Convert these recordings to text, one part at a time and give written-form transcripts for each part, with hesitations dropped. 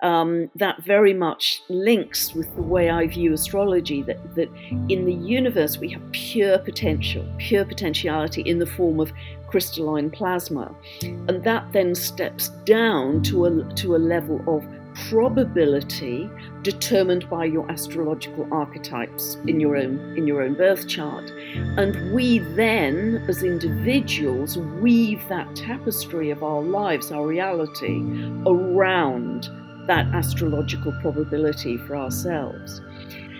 that very much links with the way I view astrology, that in the universe we have pure potentiality in the form of crystalline plasma. And that then steps down to a level of probability determined by your astrological archetypes in your own birth chart. And we then, as individuals, weave that tapestry of our lives, our reality, around that astrological probability for ourselves.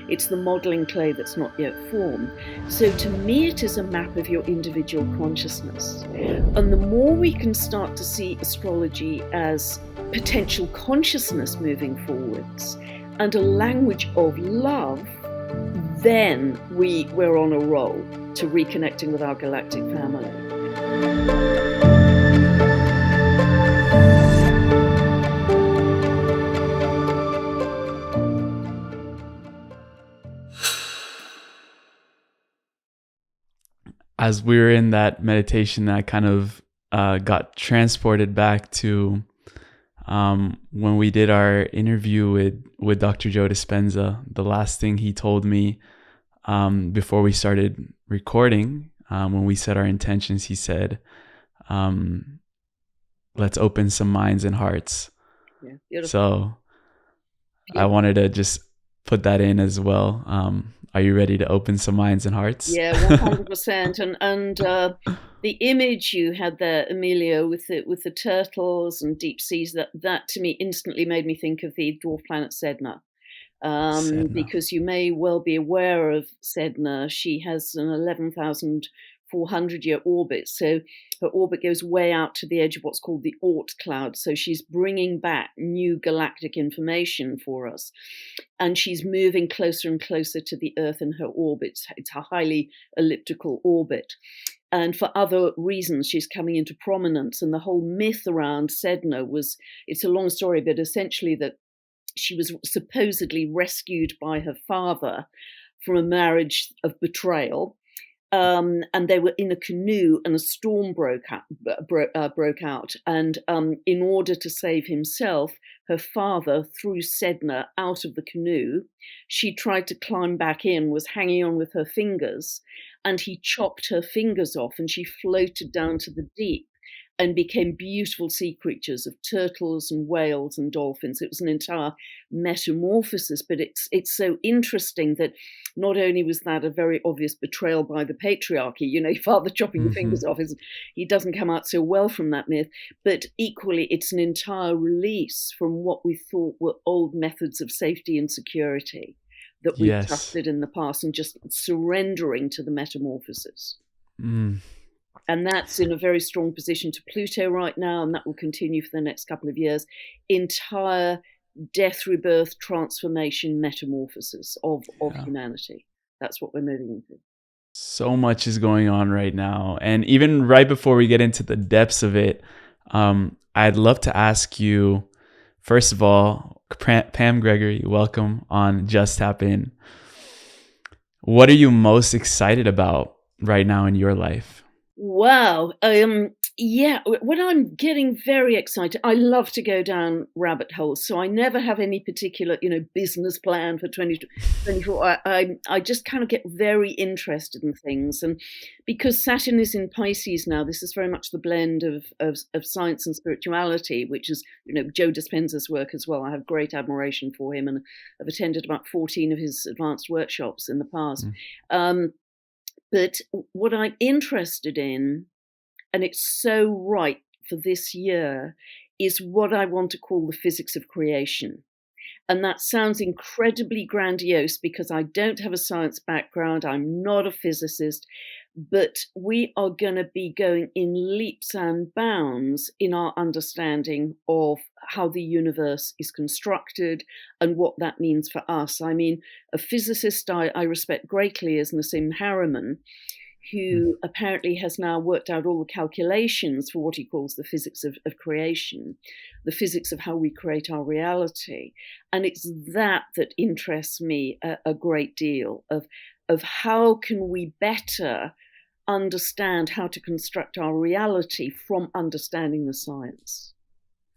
It's the modeling clay that's not yet formed. So to me, it is a map of your individual consciousness. And the more we can start to see astrology as potential consciousness moving forwards and a language of love, then we're on a roll to reconnecting with our galactic family. As we were in that meditation, I kind of got transported back to when we did our interview with Dr. Joe Dispenza. The last thing he told me before we started recording, when we set our intentions, he said, let's open some minds and hearts. Yeah, beautiful. So I wanted to just put that in as well. Are you ready to open some minds and hearts? Yeah, 100%. And the image you had there, Emilio, with the turtles and deep seas, that to me instantly made me think of the dwarf planet Sedna. Because you may well be aware of Sedna. She has an 11,400-year orbit. So her orbit goes way out to the edge of what's called the Oort cloud. So she's bringing back new galactic information for us. And she's moving closer and closer to the Earth in her orbit. It's a highly elliptical orbit. And for other reasons, she's coming into prominence. And the whole myth around Sedna it's a long story, but essentially that she was supposedly rescued by her father from a marriage of betrayal. And they were in a canoe and a storm broke out. And in order to save himself, her father threw Sedna out of the canoe. She tried to climb back in, was hanging on with her fingers, and he chopped her fingers off and she floated down to the deep and became beautiful sea creatures of turtles and whales and dolphins. It was an entire metamorphosis, but it's so interesting that not only was that a very obvious betrayal by the patriarchy, father chopping the fingers off, he doesn't come out so well from that myth, but equally it's an entire release from what we thought were old methods of safety and security that we trusted in the past, and just surrendering to the metamorphosis. And that's in a very strong position to Pluto right now, and that will continue for the next couple of years. Entire death, rebirth, transformation, metamorphosis of humanity. That's what we're moving into. So much is going on right now. And even right before we get into the depths of it, I'd love to ask you, first of all, Pam Gregory, welcome on Just Tap In. What are you most excited about right now in your life? Wow. When I'm getting very excited, I love to go down rabbit holes. So I never have any particular, business plan for 2024. I just kind of get very interested in things. And because Saturn is in Pisces now, this is very much the blend of science and spirituality, which is, Joe Dispenza's work as well. I have great admiration for him, and I've attended about 14 of his advanced workshops in the past. But what I'm interested in, and it's so right for this year, is what I want to call the physics of creation. And that sounds incredibly grandiose because I don't have a science background. I'm not a physicist, but we are going to be going in leaps and bounds in our understanding of how the universe is constructed and what that means for us. I mean, a physicist I respect greatly is Nassim Haramein, who apparently has now worked out all the calculations for what he calls the physics of creation, the physics of how we create our reality. And it's that interests me a great deal, of how can we better understand how to construct our reality from understanding the science.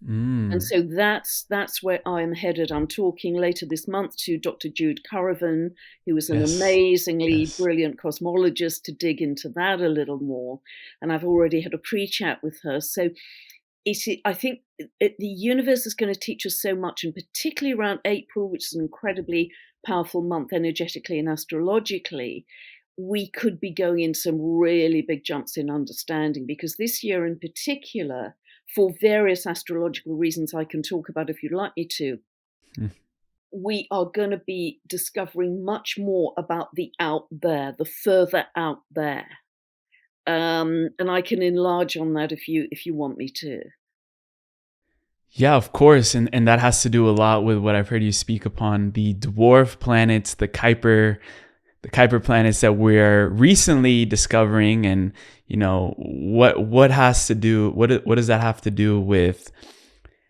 And Mm. so that's where I am headed. I'm talking later this month to Dr. Jude Currivan, who is an Yes. amazingly Yes. brilliant cosmologist, to dig into that a little more. And I've already had a pre-chat with her. So I think the universe is going to teach us so much, and particularly around April, which is an incredibly powerful month energetically and astrologically, we could be going in some really big jumps in understanding, because this year in particular, for various astrological reasons I can talk about if you'd like me to, Mm. we are going to be discovering much more about the out there, the further out there. And I can enlarge on that if you want me to. Yeah, of course. And that has to do a lot with what I've heard you speak upon, the dwarf planets, the Kuiper planets that we're recently discovering. And, what has to do, what does that have to do with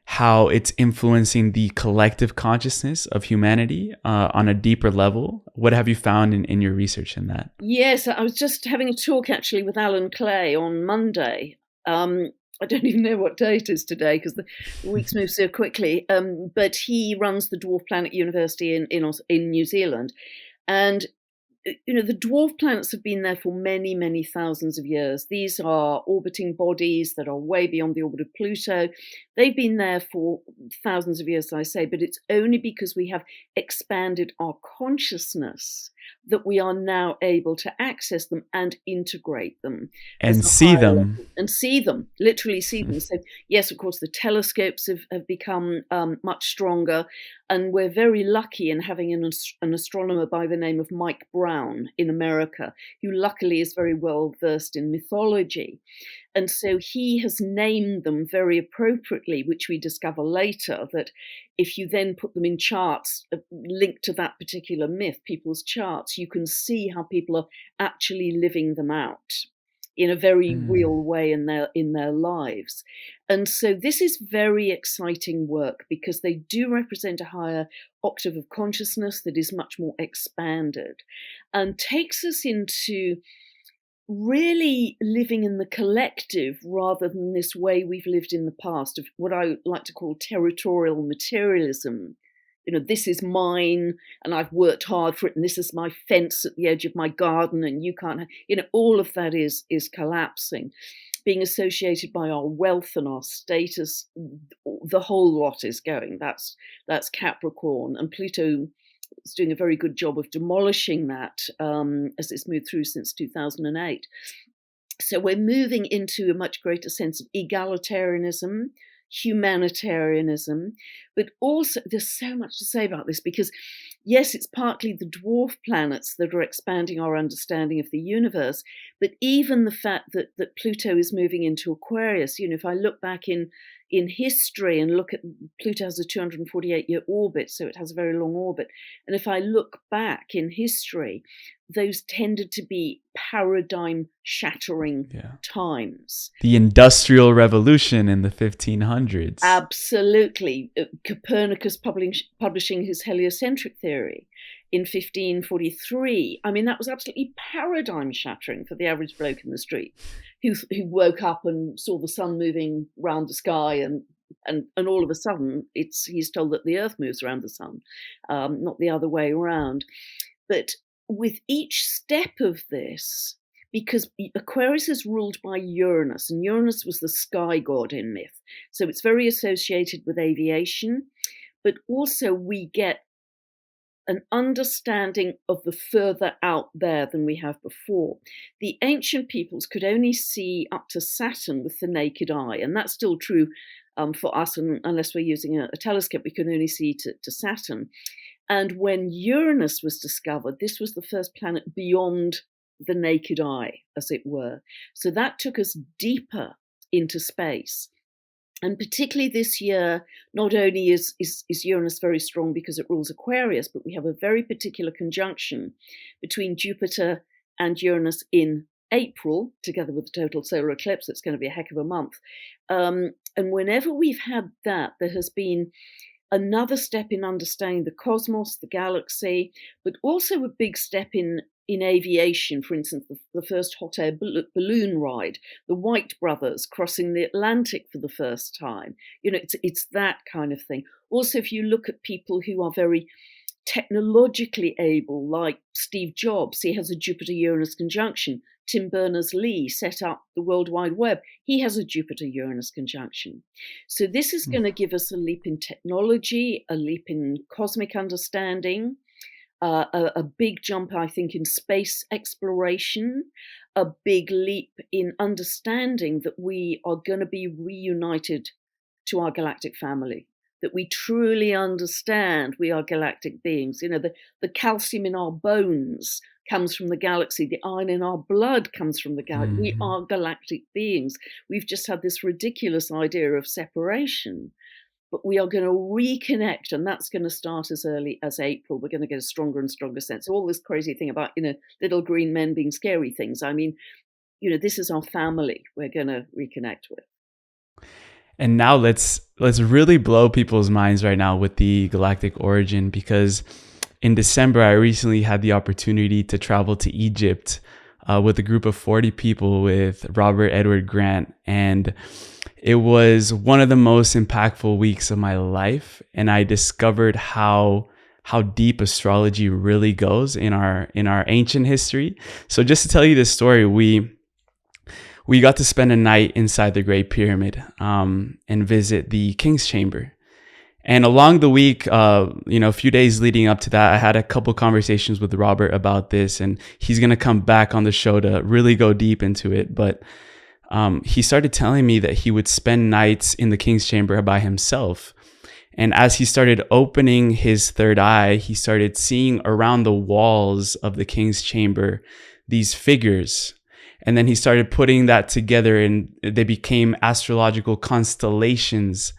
how it's influencing the collective consciousness of humanity on a deeper level? What have you found in your research in that? Yes, I was just having a talk actually with Alan Clay on Monday. I don't even know what day it is today because the weeks move so quickly. But he runs the Dwarf Planet University in New Zealand, and the dwarf planets have been there for many, many thousands of years. These are orbiting bodies that are way beyond the orbit of Pluto. They've been there for thousands of years, as I say, but it's only because we have expanded our consciousness that we are now able to access them and integrate them as And a see higher them. level and see them, literally see them. So, yes, of course, the telescopes have become much stronger. And we're very lucky in having an astronomer by the name of Mike Brown in America, who luckily is very well versed in mythology. And so he has named them very appropriately, which we discover later that if you then put them in charts linked to that particular myth, people's charts, you can see how people are actually living them out in a very Mm. real way in their lives. And so this is very exciting work because they do represent a higher octave of consciousness that is much more expanded and takes us into really living in the collective rather than this way we've lived in the past of what I like to call territorial materialism. This is mine and I've worked hard for it, and this is my fence at the edge of my garden, and you can't all of that is collapsing, being associated by our wealth and our status. The whole lot is going. That's Capricorn, and Pluto is doing a very good job of demolishing that as it's moved through since 2008. So we're moving into a much greater sense of egalitarianism, humanitarianism, but also there's so much to say about this because, yes, it's partly the dwarf planets that are expanding our understanding of the universe, but even the fact that Pluto is moving into Aquarius. If I look back in history and look at Pluto has a 248-year orbit, so it has a very long orbit. And if I look back in history, those tended to be paradigm shattering Yeah. times. The Industrial Revolution in the 1500s. Absolutely. Copernicus publishing his heliocentric theory in 1543. I mean, that was absolutely paradigm shattering for the average bloke in the street who woke up and saw the sun moving round the sky, and all of a sudden he's told that the earth moves around the sun, not the other way around. But with each step of this, because Aquarius is ruled by Uranus, and Uranus was the sky god in myth. So it's very associated with aviation, but also we get an understanding of the further out there than we have before. The ancient peoples could only see up to Saturn with the naked eye, and that's still true for us, and unless we're using a telescope, we can only see to Saturn. And when Uranus was discovered, this was the first planet beyond the naked eye, as it were. So that took us deeper into space. And particularly this year, not only is Uranus very strong because it rules Aquarius, but we have a very particular conjunction between Jupiter and Uranus in April, together with the total solar eclipse. It's going to be a heck of a month. And whenever we've had that, there has been another step in understanding the cosmos, the galaxy, but also a big step in in aviation, for instance, the first hot air balloon ride, the White brothers crossing the Atlantic for the first time. It's that kind of thing. Also, if you look at people who are very technologically able, like Steve Jobs, he has a Jupiter-Uranus conjunction. Tim Berners-Lee set up the World Wide Web. He has a Jupiter-Uranus conjunction. So this is going to give us a leap in technology, a leap in cosmic understanding, a big jump, I think, in space exploration, a big leap in understanding that we are going to be reunited to our galactic family, that we truly understand we are galactic beings. The calcium in our bones comes from the galaxy. The iron in our blood comes from the galaxy. We are galactic beings. We've just had this ridiculous idea of separation. But we are going to reconnect, and that's going to start as early as April. We're going to get a stronger and stronger sense. All this crazy thing about, little green men being scary things. I mean, this is our family we're going to reconnect with. And now let's really blow people's minds right now with the galactic origin, because in December, I recently had the opportunity to travel to Egypt with a group of 40 people with Robert Edward Grant. And it was one of the most impactful weeks of my life. And I discovered how deep astrology really goes in our ancient history. So just to tell you this story, we got to spend a night inside the Great Pyramid and visit the King's Chamber. And along the week, a few days leading up to that, I had a couple conversations with Robert about this, and he's going to come back on the show to really go deep into it. But he started telling me that he would spend nights in the King's Chamber by himself. And as he started opening his third eye, he started seeing around the walls of the King's Chamber these figures. And then he started putting that together, and they became astrological constellations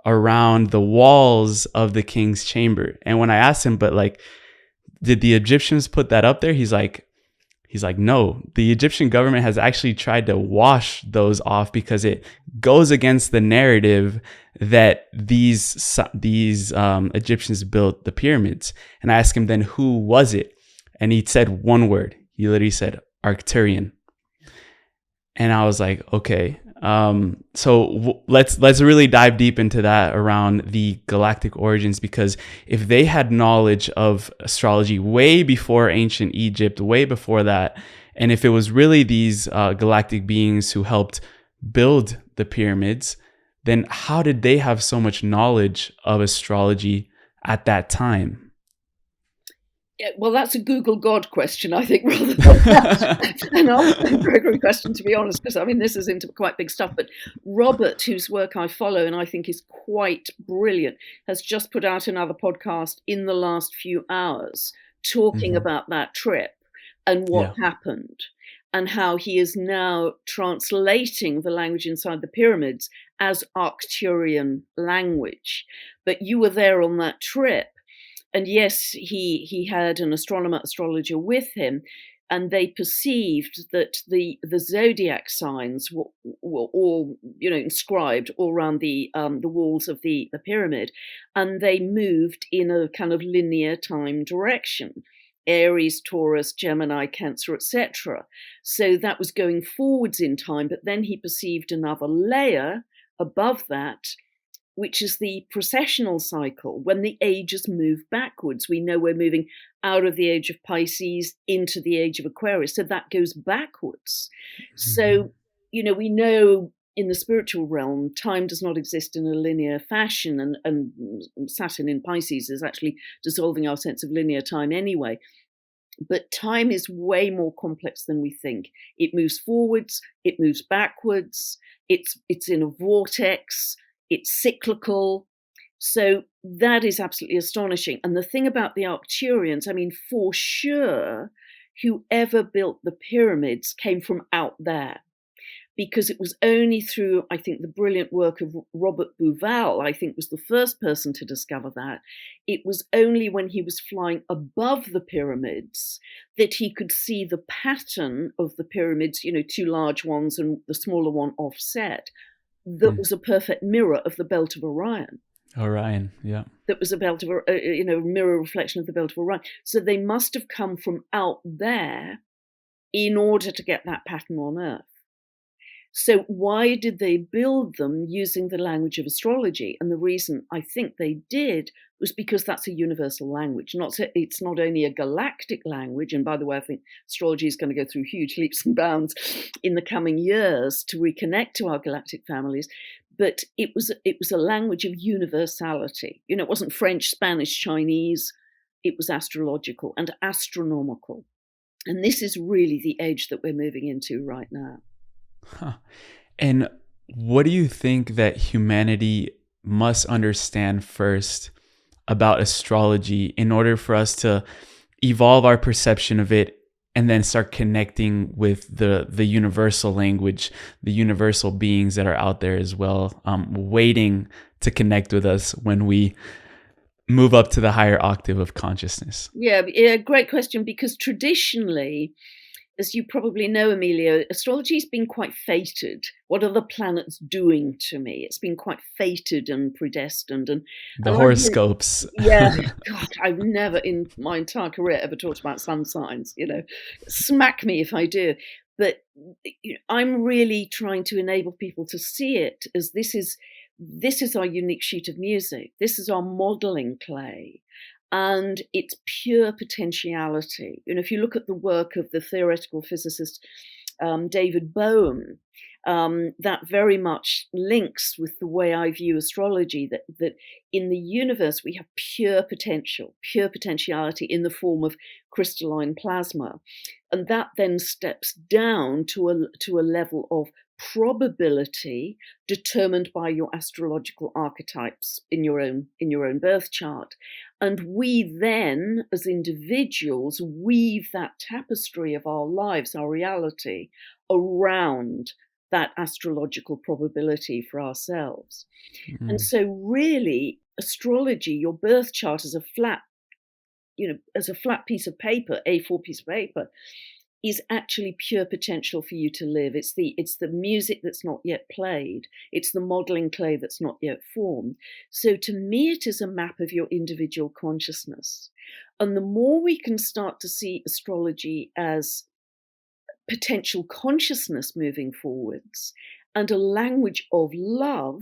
around the walls of the King's Chamber. And when I asked him, but did the Egyptians put that up there? He's like, no, the Egyptian government has actually tried to wash those off because it goes against the narrative that these Egyptians built the pyramids. And I asked him then, who was it? And he said one word. He literally said Arcturian. And I was like, okay. So let's really dive deep into that around the galactic origins, because if they had knowledge of astrology way before ancient Egypt, way before that, and if it was really these galactic beings who helped build the pyramids, then how did they have so much knowledge of astrology at that time? Yeah, well, that's a Google God question, I think, rather than an Arthur Gregory question, to be honest, because, this is into quite big stuff. But Robert, whose work I follow and I think is quite brilliant, has just put out another podcast in the last few hours talking about that trip and what happened, and how he is now translating the language inside the pyramids as Arcturian language. But you were there on that trip. And yes, he had an astrologer with him, and they perceived that the zodiac signs were all inscribed all around the walls of the pyramid, and they moved in a kind of linear time direction: Aries, Taurus, Gemini, Cancer, etc. So that was going forwards in time, but then he perceived another layer above that, which is the precessional cycle, when the ages move backwards. We know we're moving out of the age of Pisces into the age of Aquarius, so that goes backwards. So, we know in the spiritual realm, time does not exist in a linear fashion, and Saturn in Pisces is actually dissolving our sense of linear time anyway. But time is way more complex than we think. It moves forwards, it moves backwards, it's in a vortex, it's cyclical. So that is absolutely astonishing. And the thing about the Arcturians, for sure, whoever built the pyramids came from out there, because it was only through, I think, the brilliant work of Robert Bouval, I think, was the first person to discover that. It was only when he was flying above the pyramids that he could see the pattern of the pyramids, two large ones and the smaller one offset. That was a perfect mirror of the belt of Orion. Orion. Yeah. that was a belt of, mirror reflection of the belt of Orion. So they must have come from out there in order to get that pattern on Earth. So why did they build them using the language of astrology? And the reason I think they did was because that's a universal language. It's not only a galactic language, and by the way, I think astrology is going to go through huge leaps and bounds in the coming years to reconnect to our galactic families, but it was a language of universality. It wasn't French, Spanish, Chinese. It was astrological and astronomical. And this is really the age that we're moving into right now. Huh. And what do you think that humanity must understand first about astrology in order for us to evolve our perception of it and then start connecting with the universal language, the universal beings that are out there as well, waiting to connect with us when we move up to the higher octave of consciousness? Yeah, great question, because traditionally, as you probably know, Emilio, astrology's been quite fated. What are the planets doing to me? It's been quite fated and predestined. And The horoscopes. Yeah, God, I've never in my entire career ever talked about sun signs. Smack me if I do. But I'm really trying to enable people to see it as this is our unique sheet of music. This is our modeling clay. And it's pure potentiality. If you look at the work of the theoretical physicist David Bohm, that very much links with the way I view astrology, that in the universe we have pure potential, pure potentiality in the form of crystalline plasma. And that then steps down to a level of probability determined by your astrological archetypes in your own birth chart. And we then, as individuals, weave that tapestry of our lives, our reality, around that astrological probability for ourselves. And so really, astrology, your birth chart as a flat piece of paper, A4 piece of paper, is actually pure potential for you to live. It's the music that's not yet played. It's the modeling clay that's not yet formed. So to me, it is a map of your individual consciousness. And the more we can start to see astrology as potential consciousness moving forwards and a language of love,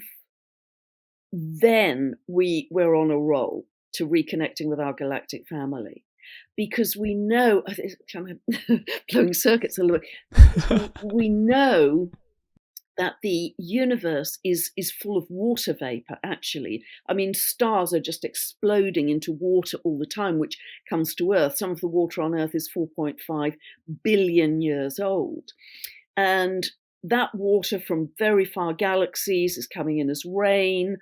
then we're on a roll to reconnecting with our galactic family. Because we know, kind of blowing circuits a little bit, we know that the universe is full of water vapor, actually. I mean, stars are just exploding into water all the time, which comes to Earth. Some of the water on Earth is 4.5 billion years old. And that water from very far galaxies is coming in as rain.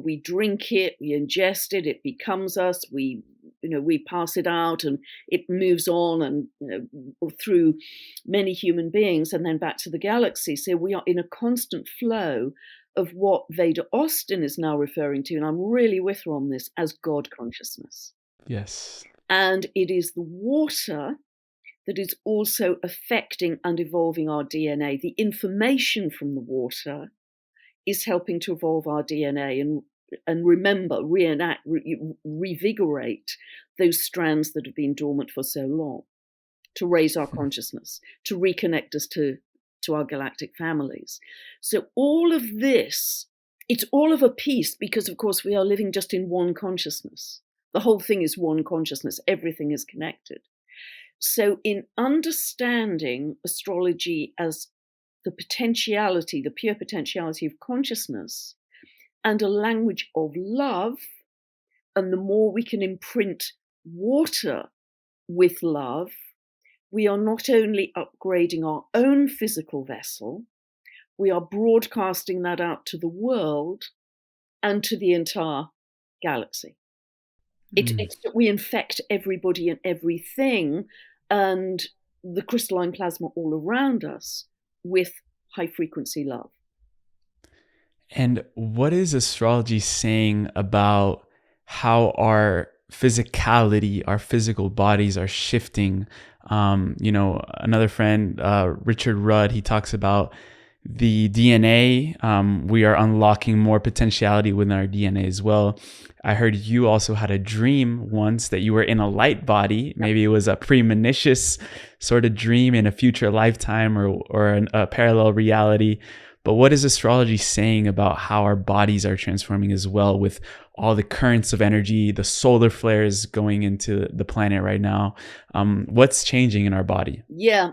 We drink it, we ingest it, it becomes us, we pass it out, and it moves on and through many human beings and then back to the galaxy. So we are in a constant flow of what Veda Austin is now referring to, and I'm really with her on this, as God consciousness. Yes. And it is the water that is also affecting and evolving our DNA. The information from the water is helping to evolve our DNA and remember, reenact, revigorate those strands that have been dormant for so long, to raise our consciousness, to reconnect us to our galactic families. So all of this, it's all of a piece, because of course we are living just in one consciousness. The whole thing is one consciousness. Everything is connected. So in understanding astrology as the potentiality, the pure potentiality of consciousness, and a language of love, and the more we can imprint water with love, we are not only upgrading our own physical vessel, we are broadcasting that out to the world and to the entire galaxy. We infect everybody and everything and the crystalline plasma all around us with high frequency love. And what is astrology saying about how our physicality, our physical bodies are shifting? Another friend, Richard Rudd, he talks about the DNA. We are unlocking more potentiality within our DNA as well. I heard you also had a dream once that you were in a light body. Maybe it was a premonitious sort of dream in a future lifetime or a parallel reality. But what is astrology saying about how our bodies are transforming as well, with all the currents of energy, the solar flares going into the planet right now? What's changing in our body? Yeah,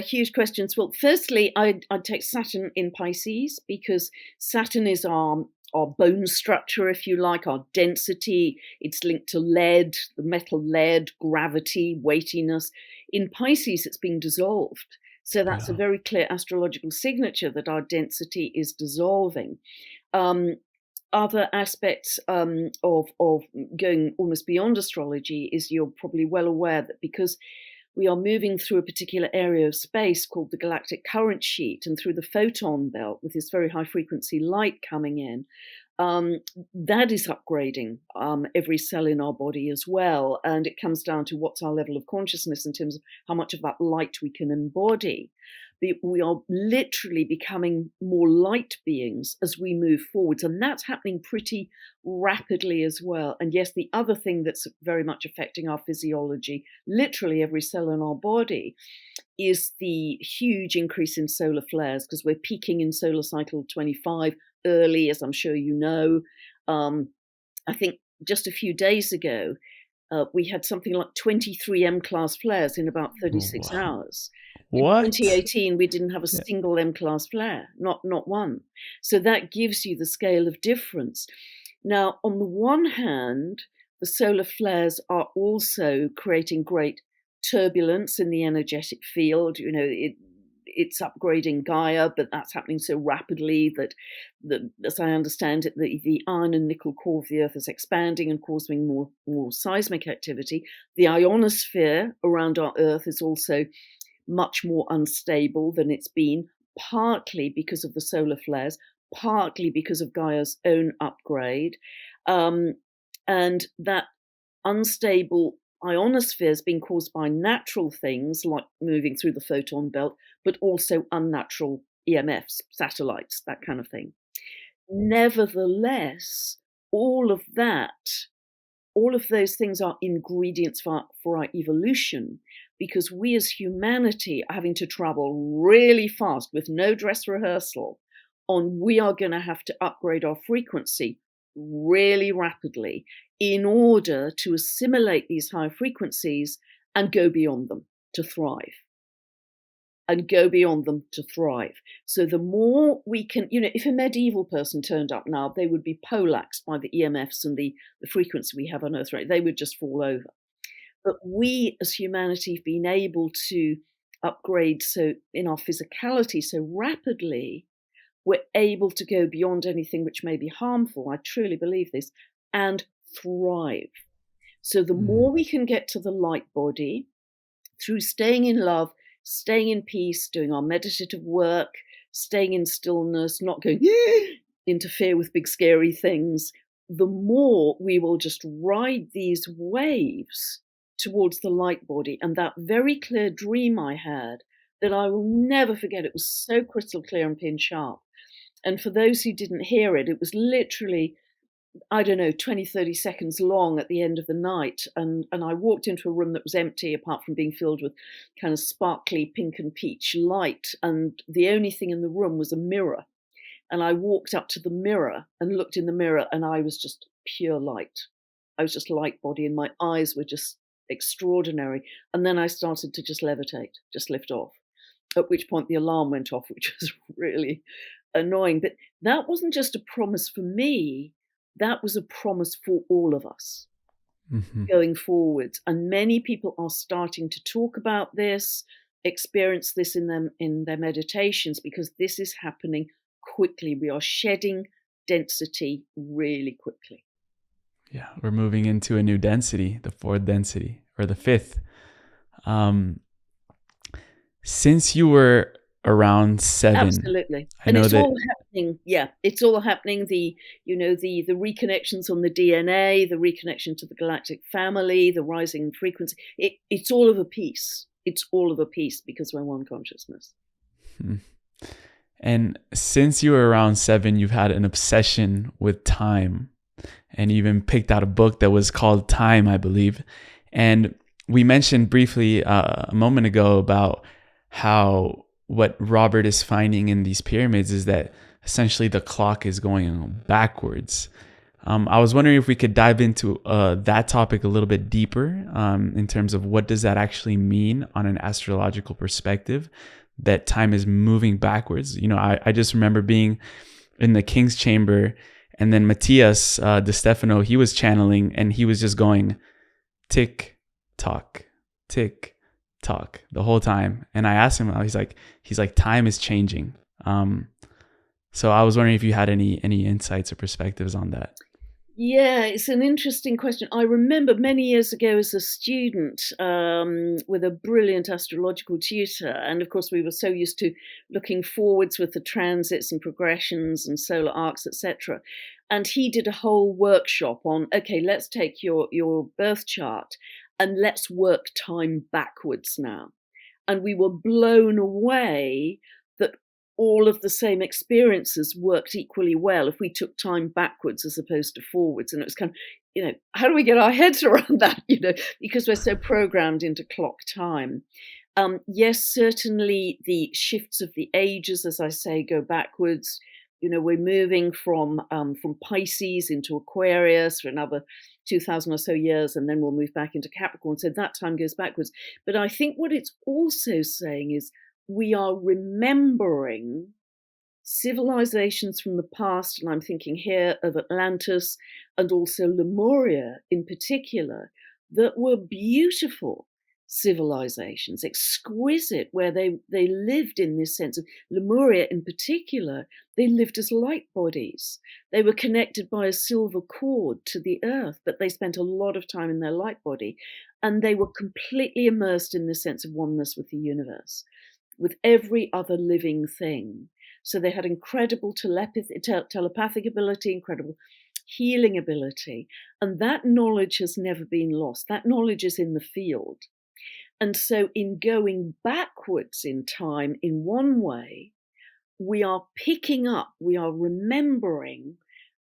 huge questions. Well, firstly, I'd take Saturn in Pisces, because Saturn is our bone structure, if you like, our density. It's linked to lead, the metal lead, gravity, weightiness. In Pisces, it's being dissolved. So that's a Yeah. very clear astrological signature that our density is dissolving. Other aspects of going almost beyond astrology is, you're probably well aware that because we are moving through a particular area of space called the galactic current sheet, and through the photon belt with this very high frequency light coming in, that is upgrading every cell in our body as well. And it comes down to what's our level of consciousness in terms of how much of that light we can embody. We are literally becoming more light beings as we move forwards, and that's happening pretty rapidly as well. And yes, the other thing that's very much affecting our physiology, literally every cell in our body, is the huge increase in solar flares, because we're peaking in solar cycle 25 early, as I'm sure you know. I think just a few days ago, we had something like 23 M-class flares in about 36 Wow. hours. In What? 2018, we didn't have a Yeah. single M-class flare, not one. So that gives you the scale of difference. Now, on the one hand, the solar flares are also creating great turbulence in the energetic field. It's upgrading Gaia, but that's happening so rapidly that, as I understand it, the iron and nickel core of the Earth is expanding and causing more seismic activity. The ionosphere around our Earth is also much more unstable than it's been, partly because of the solar flares, partly because of Gaia's own upgrade. And that unstable ionosphere is being caused by natural things like moving through the photon belt, but also unnatural EMFs, satellites, that kind of thing. Nevertheless, all of those things are ingredients for our evolution, because we as humanity are having to travel really fast with no dress rehearsal we are going to have to upgrade our frequency really rapidly in order to assimilate these high frequencies and go beyond them to thrive. So the more we can, if a medieval person turned up now, they would be poleaxed by the EMFs and the frequency we have on Earth, right? They would just fall over. But we as humanity have been able to upgrade so in our physicality so rapidly, we're able to go beyond anything which may be harmful. I truly believe this, and thrive. So the more we can get to the light body through staying in love, staying in peace, doing our meditative work, staying in stillness, not going interfere with big scary things, the more we will just ride these waves towards the light body. And that very clear dream I had that I will never forget, it was so crystal clear and pin sharp. And for those who didn't hear it, it was literally, I don't know, 20, 30 seconds long at the end of the night. And I walked into a room that was empty, apart from being filled with kind of sparkly pink and peach light. And the only thing in the room was a mirror. And I walked up to the mirror and looked in the mirror, and I was just pure light. I was just light body, and my eyes were just extraordinary. And then I started to just levitate, just lift off. At which point the alarm went off, which was really annoying. But that wasn't just a promise for me, that was a promise for all of us going forward. And many people are starting to talk about this, experience this in their meditations, because this is happening quickly. We are shedding density really quickly. Yeah, we're moving into a new density, the fourth density or the fifth. Since you were around 7, Absolutely. I And know it's that. all happening. Yeah, it's all happening. The reconnections on the DNA, the reconnection to the galactic family, the rising frequency. It's all of a piece. It's all of a piece because we're one consciousness. And since you were around 7, you've had an obsession with time, and even picked out a book that was called Time, I believe. And we mentioned briefly a moment ago about how what Robert is finding in these pyramids is that essentially the clock is going backwards. I was wondering if we could dive into that topic a little bit deeper, in terms of what does that actually mean on an astrological perspective, that time is moving backwards. I just remember being in the King's Chamber, and then Matthias De Stefano, he was channeling, and he was just going tick tock, tick tock the whole time. And I asked him, he's like time is changing. So I was wondering if you had any insights or perspectives on that. Yeah, it's an interesting question. I remember many years ago as a student, with a brilliant astrological tutor. And of course, we were so used to looking forwards with the transits and progressions and solar arcs, etc. And he did a whole workshop on, okay, let's take your birth chart and let's work time backwards now. And we were blown away that all of the same experiences worked equally well if we took time backwards as opposed to forwards. And it was kind of, how do we get our heads around that, because we're so programmed into clock time. Yes, certainly the shifts of the ages, as I say, go backwards. We're moving from Pisces into Aquarius for another 2,000 or so years, and then we'll move back into Capricorn. So that time goes backwards. But I think what it's also saying is we are remembering civilizations from the past, and I'm thinking here of Atlantis and also Lemuria in particular, that were beautiful civilizations, exquisite, where they lived in this sense of Lemuria in particular. They lived as light bodies. They were connected by a silver cord to the earth, but they spent a lot of time in their light body, and they were completely immersed in this sense of oneness with the universe, with every other living thing. So they had incredible telepathic ability, incredible healing ability. And that knowledge has never been lost. That knowledge is in the field. And so in going backwards in time, in one way, we are picking up, we are remembering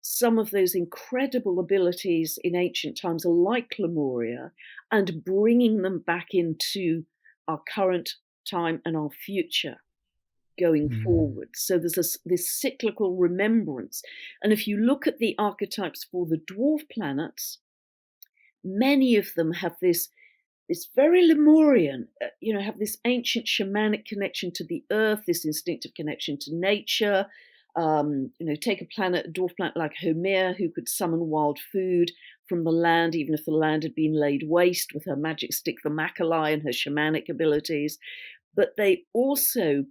some of those incredible abilities in ancient times, like Lemuria, and bringing them back into our current time and our future going forward. So there's this cyclical remembrance. And if you look at the archetypes for the dwarf planets, many of them have this very Lemurian, have this ancient shamanic connection to the earth, this instinctive connection to nature. Take a dwarf planet like Homer, who could summon wild food from the land, even if the land had been laid waste, with her magic stick, the Macaulay, and her shamanic abilities. But they also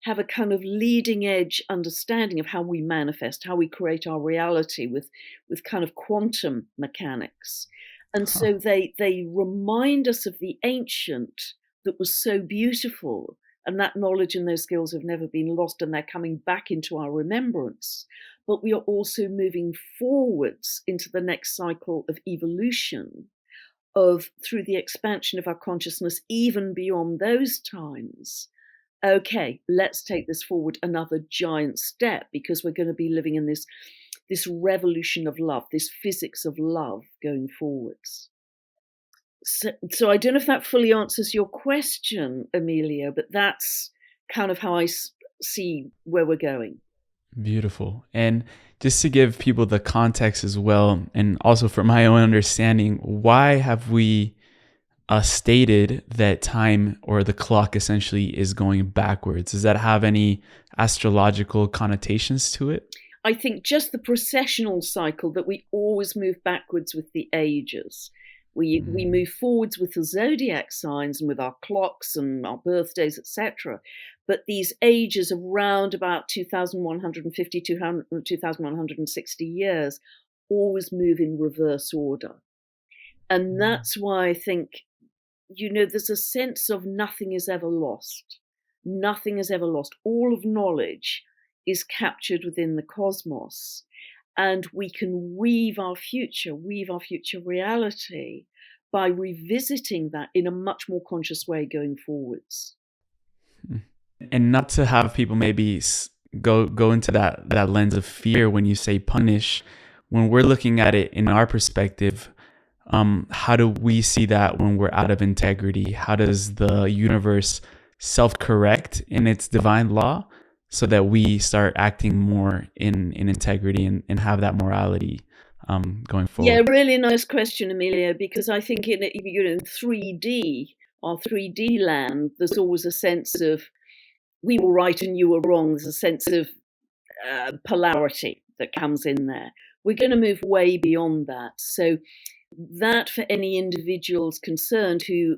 have a kind of leading edge understanding of how we manifest, how we create our reality with kind of quantum mechanics. And so they remind us of the ancient that was so beautiful, and that knowledge and those skills have never been lost, and they're coming back into our remembrance. But we are also moving forwards into the next cycle of evolution, through the expansion of our consciousness, even beyond those times. Okay, let's take this forward another giant step, because we're going to be living in this revolution of love, this physics of love going forwards. So I don't know if that fully answers your question, Emilio, but that's kind of how I see where we're going. Beautiful. And just to give people the context as well, and also for my own understanding, why have we stated that time, or the clock, essentially is going backwards? Does that have any astrological connotations to it? I think just the processional cycle, that we always move backwards with the ages. We move forwards with the zodiac signs and with our clocks and our birthdays, etc. But these ages of round about 2,150, 2,160 years always move in reverse order. And that's why I think, there's a sense of nothing is ever lost. Nothing is ever lost. All of knowledge is captured within the cosmos, and we can weave our future reality by revisiting that in a much more conscious way going forwards. And not to have people maybe go into that lens of fear when you say punish. When we're looking at it in our perspective, how do we see that when we're out of integrity? How does the universe self-correct in its divine law so that we start acting more in integrity and have that morality going Yeah, forward? really nice question, Emilio, because I think in 3D, our 3D land, there's always a sense of we were right and you were wrong. There's a sense of polarity that comes in there. We're going to move way beyond that. So that for any individuals concerned who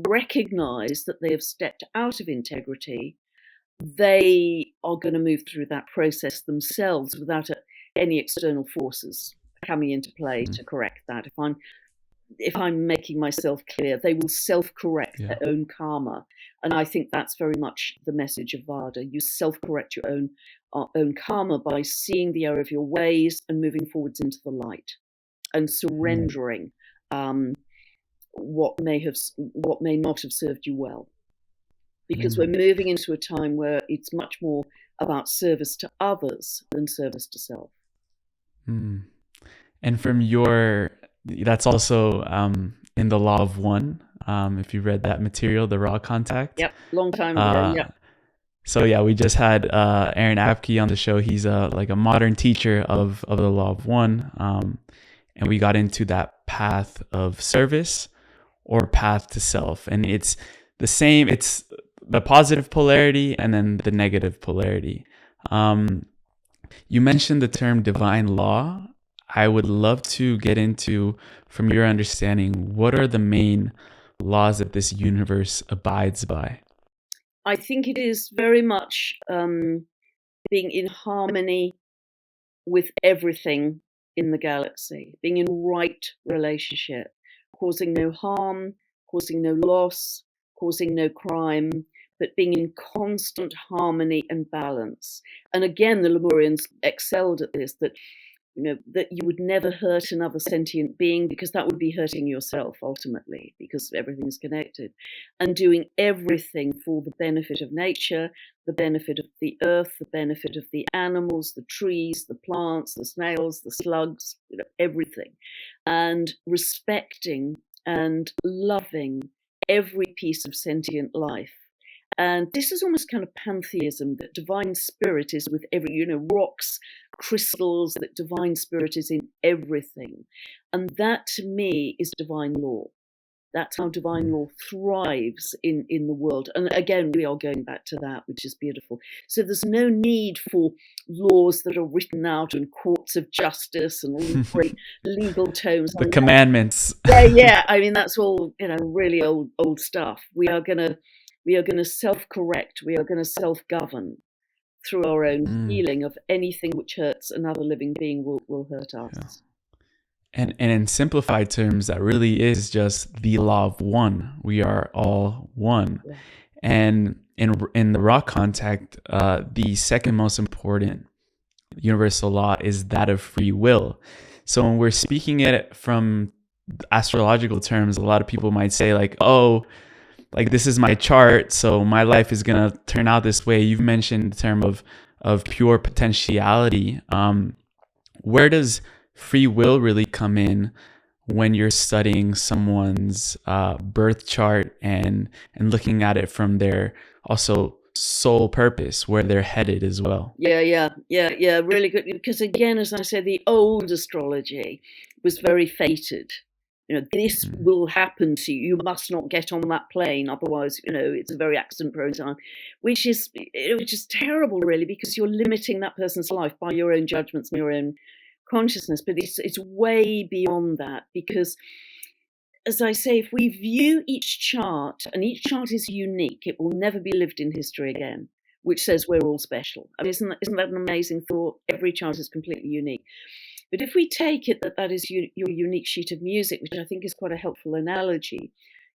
recognize that they have stepped out of integrity, they are going to move through that process themselves without any external forces coming into play Mm. to correct that. If I'm making myself clear, they will self-correct Yeah. their own karma, and I think that's very much the message of Vada. You self-correct your own karma by seeing the error of your ways and moving forwards into the light and Mm. surrendering what may not have served you well, because we're Mm. moving into a time where it's much more about service to others than service to self. Mm. And from that's also in the Law of One. If you read that material, the Raw Contact. Yep, long time ago. Uh, Yep. so yeah, we just had Aaron Apke on the show. He's like a modern teacher of the Law of One, and we got into that path of service or path to self, and it's the same. It's the positive polarity and then the negative polarity. You mentioned the term divine law. I would love to get into, from your understanding, what are the main laws that this universe abides by? I think it is very much being in harmony with everything in the galaxy, being in right relationship, causing no harm, causing no loss, causing no crime, but being in constant harmony and balance. And again, the Lemurians excelled at this, that you would never hurt another sentient being, because that would be hurting yourself ultimately, because everything's connected, and doing everything for the benefit of nature, the benefit of the earth, the benefit of the animals, the trees, the plants, the snails, the slugs, everything, and respecting and loving every piece of sentient life. And this is almost kind of pantheism, that divine spirit is with every, rocks, crystals, that divine spirit is in everything. And that to me is divine law. That's how divine Mm. law thrives in the world. And again, we are going back to that, which is beautiful. So there's no need for laws that are written out and courts of justice and all these great legal tomes. The commandments. Yeah. I mean, that's all, really old stuff. We are gonna self-correct. We are gonna self-govern through our own Mm. feeling of anything which hurts another living being will hurt Yeah. us. And in simplified terms, that really is just the law of one. We are all one. Yeah. And in the raw contact, the second most important universal law is that of free will. So when we're speaking it from astrological terms, a lot of people might say like, oh, like this is my chart, so my life is gonna turn out this way. You've mentioned the term of pure potentiality. Where does free will really come in when you're studying someone's birth chart and looking at it from their also soul purpose, where they're headed as well? Yeah. Really good. Because again, as I said, the old astrology was very fated. This Mm. will happen to you. You must not get on that plane, otherwise, it's a very accident-prone time, which is terrible, really, because you're limiting that person's life by your own judgments and your own consciousness. But it's way beyond that, because, as I say, if we view each chart, and each chart is unique, it will never be lived in history again, which says we're all special. I mean, isn't that an amazing thought? Every chart is completely unique. But if we take it that that is your unique sheet of music, which I think is quite a helpful analogy,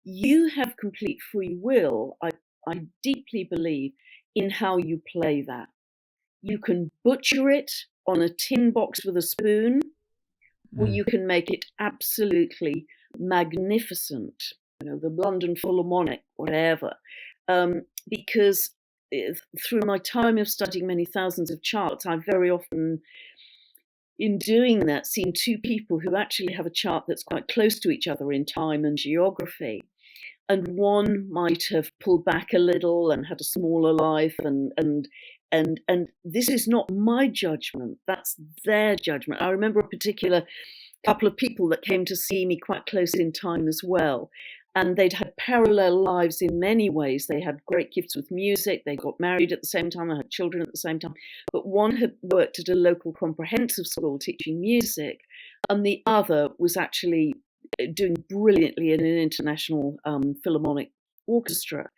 you have complete free will. I deeply believe in how you play that. You can butcher it on a tin box with a spoon, or Mm. you can make it absolutely magnificent, the London Philharmonic, whatever, because through my time of studying many thousands of charts, I've very often, in doing that, seen two people who actually have a chart that's quite close to each other in time and geography. And one might have pulled back a little and had a smaller life, and this is not my judgment, that's their judgment. I remember a particular couple of people that came to see me quite close in time as well. And they'd had parallel lives in many ways. They had great gifts with music. They got married at the same time. They had children at the same time. But one had worked at a local comprehensive school teaching music, and the other was actually doing brilliantly in an international philharmonic orchestra.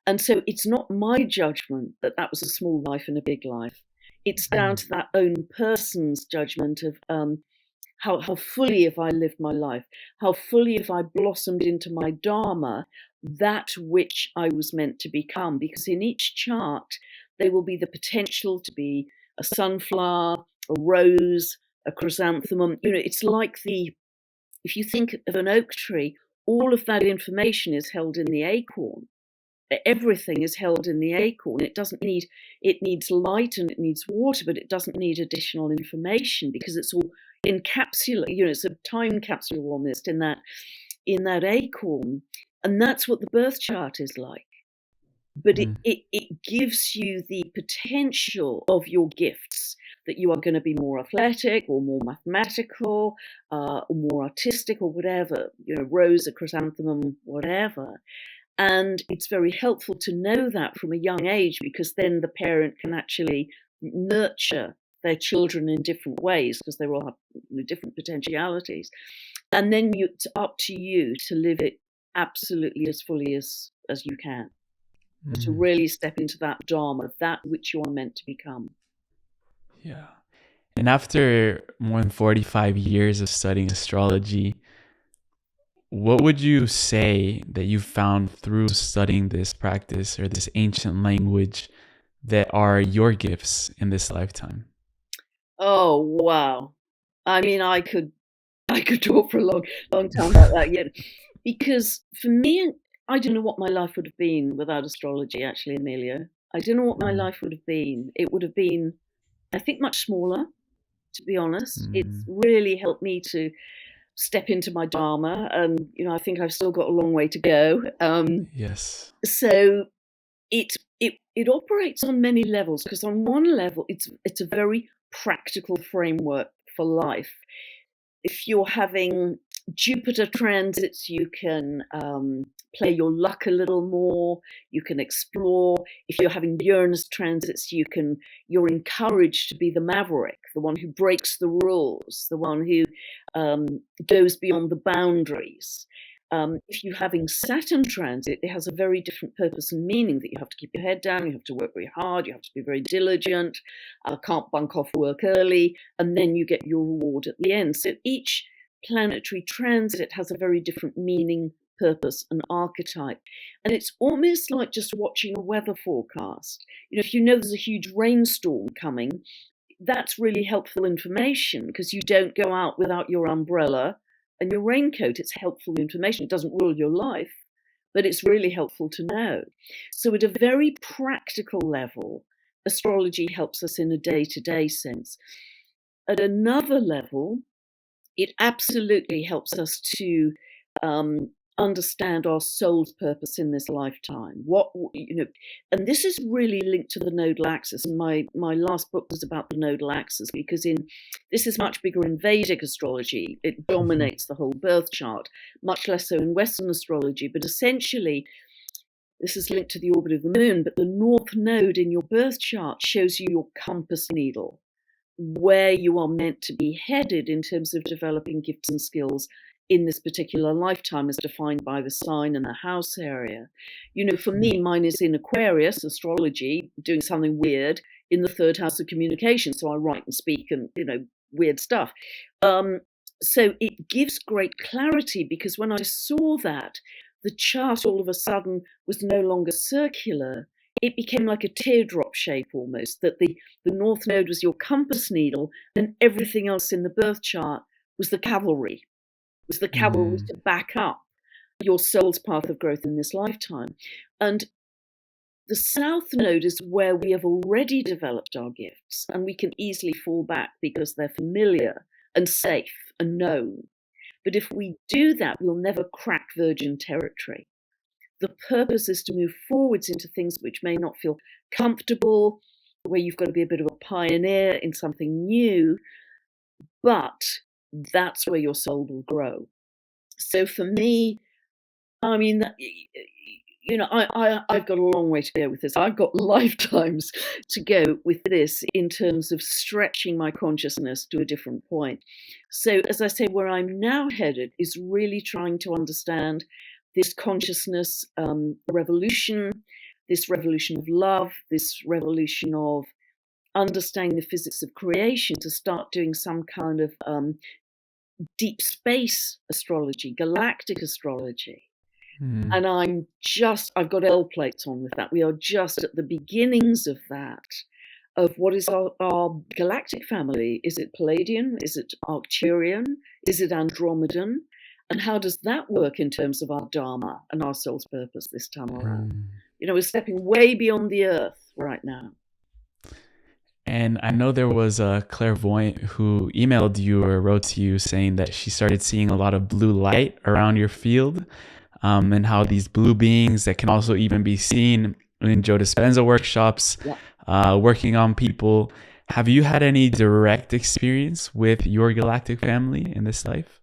And so it's not my judgment that that was a small life and a big life. It's down to that own person's judgment of how fully have I lived my life? How fully have I blossomed into my Dharma, that which I was meant to become? Because in each chart, there will be the potential to be a sunflower, a rose, a chrysanthemum. It's like if you think of an oak tree, all of that information is held in the acorn. Everything is held in the acorn. It needs light and it needs water, but it doesn't need additional information because it's all encapsulated. It's a time capsule almost in that acorn. And that's what the birth chart is like. But it gives you the potential of your gifts, that you are going to be more athletic or more mathematical or more artistic or whatever, rose, a chrysanthemum, whatever. And it's very helpful to know that from a young age, because then the parent can actually nurture their children in different ways, because they all have different potentialities. And then it's up to you to live it absolutely as fully as you can, to really step into that Dharma, that which you are meant to become. Yeah. And after more than 45 years of studying astrology, what would you say that you found through studying this practice or this ancient language that are your gifts in this lifetime? Oh, wow. I mean, I could talk for a long time about that yet. Because for me, I don't know what my life would have been without astrology, actually, Emilio. I don't know what my life would have been. It would have been, I think, much smaller, to be honest. It's really helped me to step into my Dharma, and I think I've still got a long way to go. Yes. So it operates on many levels, because on one level it's a very practical framework for life. If you're having Jupiter transits, you can play your luck a little more. You can explore. If you're having Uranus transits, you're encouraged to be the maverick, the one who breaks the rules, the one who goes beyond the boundaries. If you're having Saturn transit, it has a very different purpose and meaning, that you have to keep your head down, you have to work very hard, you have to be very diligent, can't bunk off work early, and then you get your reward at the end. So each planetary transit has a very different meaning, purpose, and archetype. And it's almost like just watching a weather forecast. If you know there's a huge rainstorm coming, that's really helpful information, because you don't go out without your umbrella and your raincoat. It's helpful information. It doesn't rule your life, but it's really helpful to know. So at a very practical level, astrology helps us in a day-to-day sense. At another level, it absolutely helps us to understand our soul's purpose in this lifetime. And this is really linked to the nodal axis. And my last book was about the nodal axis, because this is much bigger in Vedic astrology. It dominates the whole birth chart, much less so in Western astrology. But essentially, this is linked to the orbit of the moon. But the north node in your birth chart shows you your compass needle, where you are meant to be headed in terms of developing gifts and skills in this particular lifetime, as defined by the sign and the house area. For me, mine is in Aquarius, astrology, doing something weird in the third house of communication. So I write and speak and, weird stuff. So it gives great clarity, because when I saw that, the chart all of a sudden was no longer circular. It became like a teardrop shape almost, that the north node was your compass needle, and everything else in the birth chart was the cavalry. Was the cavalry to back up your soul's path of growth in this lifetime. And The south node is where we have already developed our gifts, and we can easily fall back because they're familiar and safe and known. But if we do that, we'll never crack virgin territory. The purpose is to move forwards into things which may not feel comfortable, where you've got to be a bit of a pioneer in something new, but that's where your soul will grow. So for me, I mean, I've got a long way to go with this. I've got lifetimes to go with this in terms of stretching my consciousness to a different point. So, as I say, where I'm now headed is really trying to understand this consciousness revolution, this revolution of love, this revolution of understanding the physics of creation, to start doing some kind of deep space astrology, galactic astrology. And I've got L plates on with that. We are just at the beginnings of that, of what is our galactic family. Is it Palladian? Is it Arcturian? Is it Andromedan? And how does that work in terms of our Dharma and our soul's purpose this time around? We're stepping way beyond the earth right now. And I know there was a clairvoyant who emailed you or wrote to you saying that she started seeing a lot of blue light around your field, and how these blue beings that can also even be seen in Joe Dispenza workshops, working on people. Have you had any direct experience with your galactic family in this life?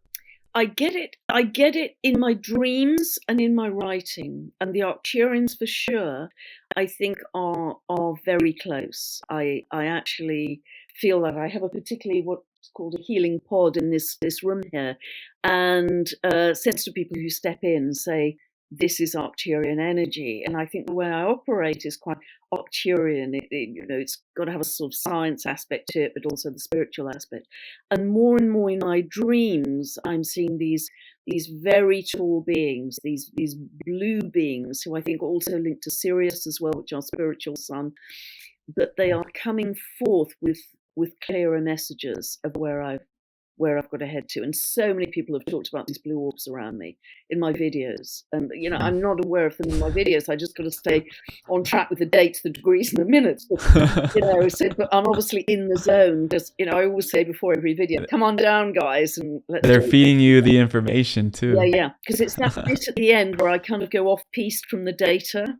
I get it in my dreams and in my writing. And the Arcturians, for sure, I think are very close. I actually feel that I have a particularly what's called a healing pod in this room here, and sensitive people who step in and say, this is Arcturian energy. And I think the way I operate is quite Arcturian. It's got to have a sort of science aspect to it, but also the spiritual aspect. And more in my dreams, I'm seeing these very tall beings, these blue beings, who I think also linked to Sirius as well, which are spiritual sun. But they are coming forth with clearer messages of where I've got to head to. And so many people have talked about these blue orbs around me in my videos. And, I'm not aware of them in my videos. I just got to stay on track with the dates, the degrees, and the minutes. But I'm obviously in the zone because, I always say before every video, come on down, guys. And they're feeding you the information too. Yeah. Because it's that bit at the end where I kind of go off-piste from the data.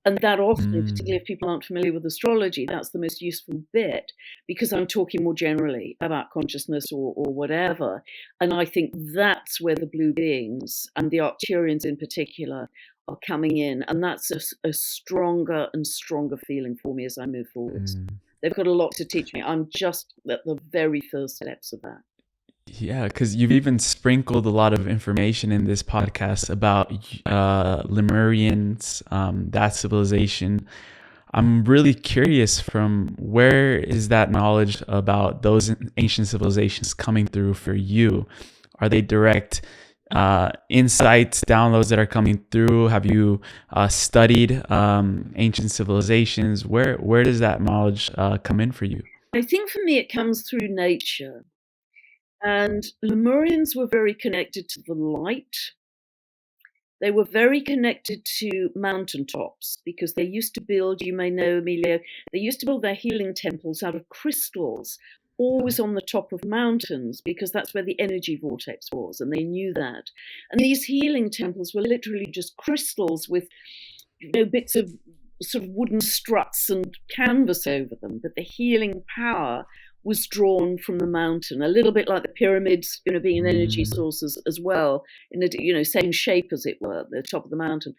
And that often, particularly if people aren't familiar with astrology, that's the most useful bit, because I'm talking more generally about consciousness or whatever. And I think that's where the blue beings and the Arcturians in particular are coming in. And that's a stronger and stronger feeling for me as I move forwards. They've got a lot to teach me. I'm just at the very first steps of that. Yeah, because you've even sprinkled a lot of information in this podcast about Lemurians, that civilization. I'm really curious, from where is that knowledge about those ancient civilizations coming through for you? Are they direct insights, downloads that are coming through? Have you studied ancient civilizations? Where does that knowledge come in for you? I think for me it comes through nature. And Lemurians were very connected to the light. They were very connected to mountaintops because they used to build, you may know, Emilio, they used to build their healing temples out of crystals, always on the top of mountains, because that's where the energy vortex was, and they knew that. And these healing temples were literally just crystals with bits of sort of wooden struts and canvas over them, but the healing power was drawn from the mountain, a little bit like the pyramids, being an energy source as well, in a same shape as it were, the top of the mountain.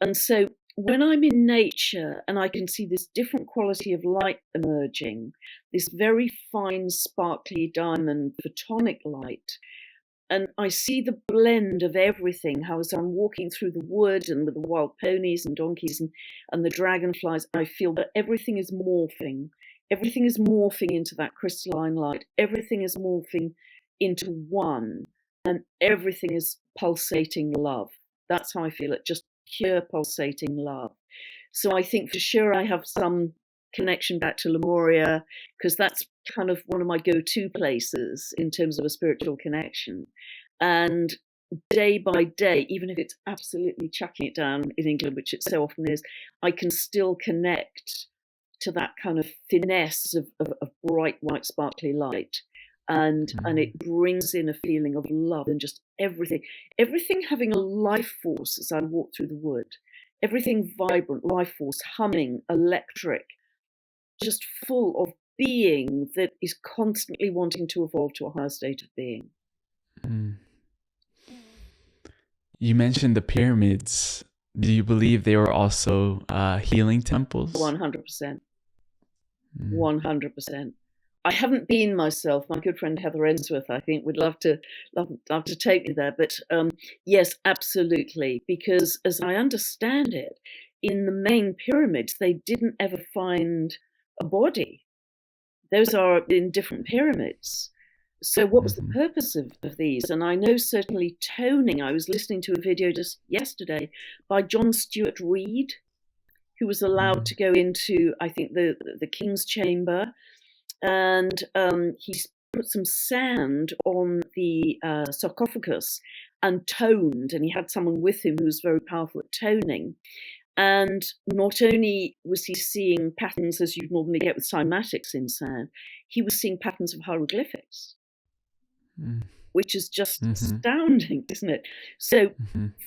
And so when I'm in nature and I can see this different quality of light emerging, this very fine, sparkly diamond photonic light, and I see the blend of everything, how as I'm walking through the wood and with the wild ponies and donkeys and the dragonflies, I feel that everything is morphing. Everything is morphing into that crystalline light. Everything is morphing into one, and everything is pulsating love. That's how I feel it, just pure pulsating love. So I think for sure I have some connection back to Lemuria, because that's kind of one of my go-to places in terms of a spiritual connection. And day by day, even if it's absolutely chucking it down in England, which it so often is, I can still connect to that kind of finesse of bright white sparkly light. And it brings in a feeling of love and just everything having a life force as I walk through the wood, everything vibrant, life force, humming, electric, just full of being that is constantly wanting to evolve to a higher state of being. You mentioned the pyramids. Do you believe they were also healing temples? 100%. 100%. I haven't been myself. My good friend Heather Ensworth, I think, would love to take me there. But yes, absolutely. Because as I understand it, in the main pyramids, they didn't ever find a body. Those are in different pyramids. So what was the purpose of these? And I know certainly toning. I was listening to a video just yesterday by John Stuart Reid, who was allowed to go into, I think, the King's Chamber. And he put some sand on the sarcophagus and toned. And he had someone with him who was very powerful at toning. And not only was he seeing patterns as you'd normally get with cymatics in sand, he was seeing patterns of hieroglyphics, which is just astounding, isn't it? So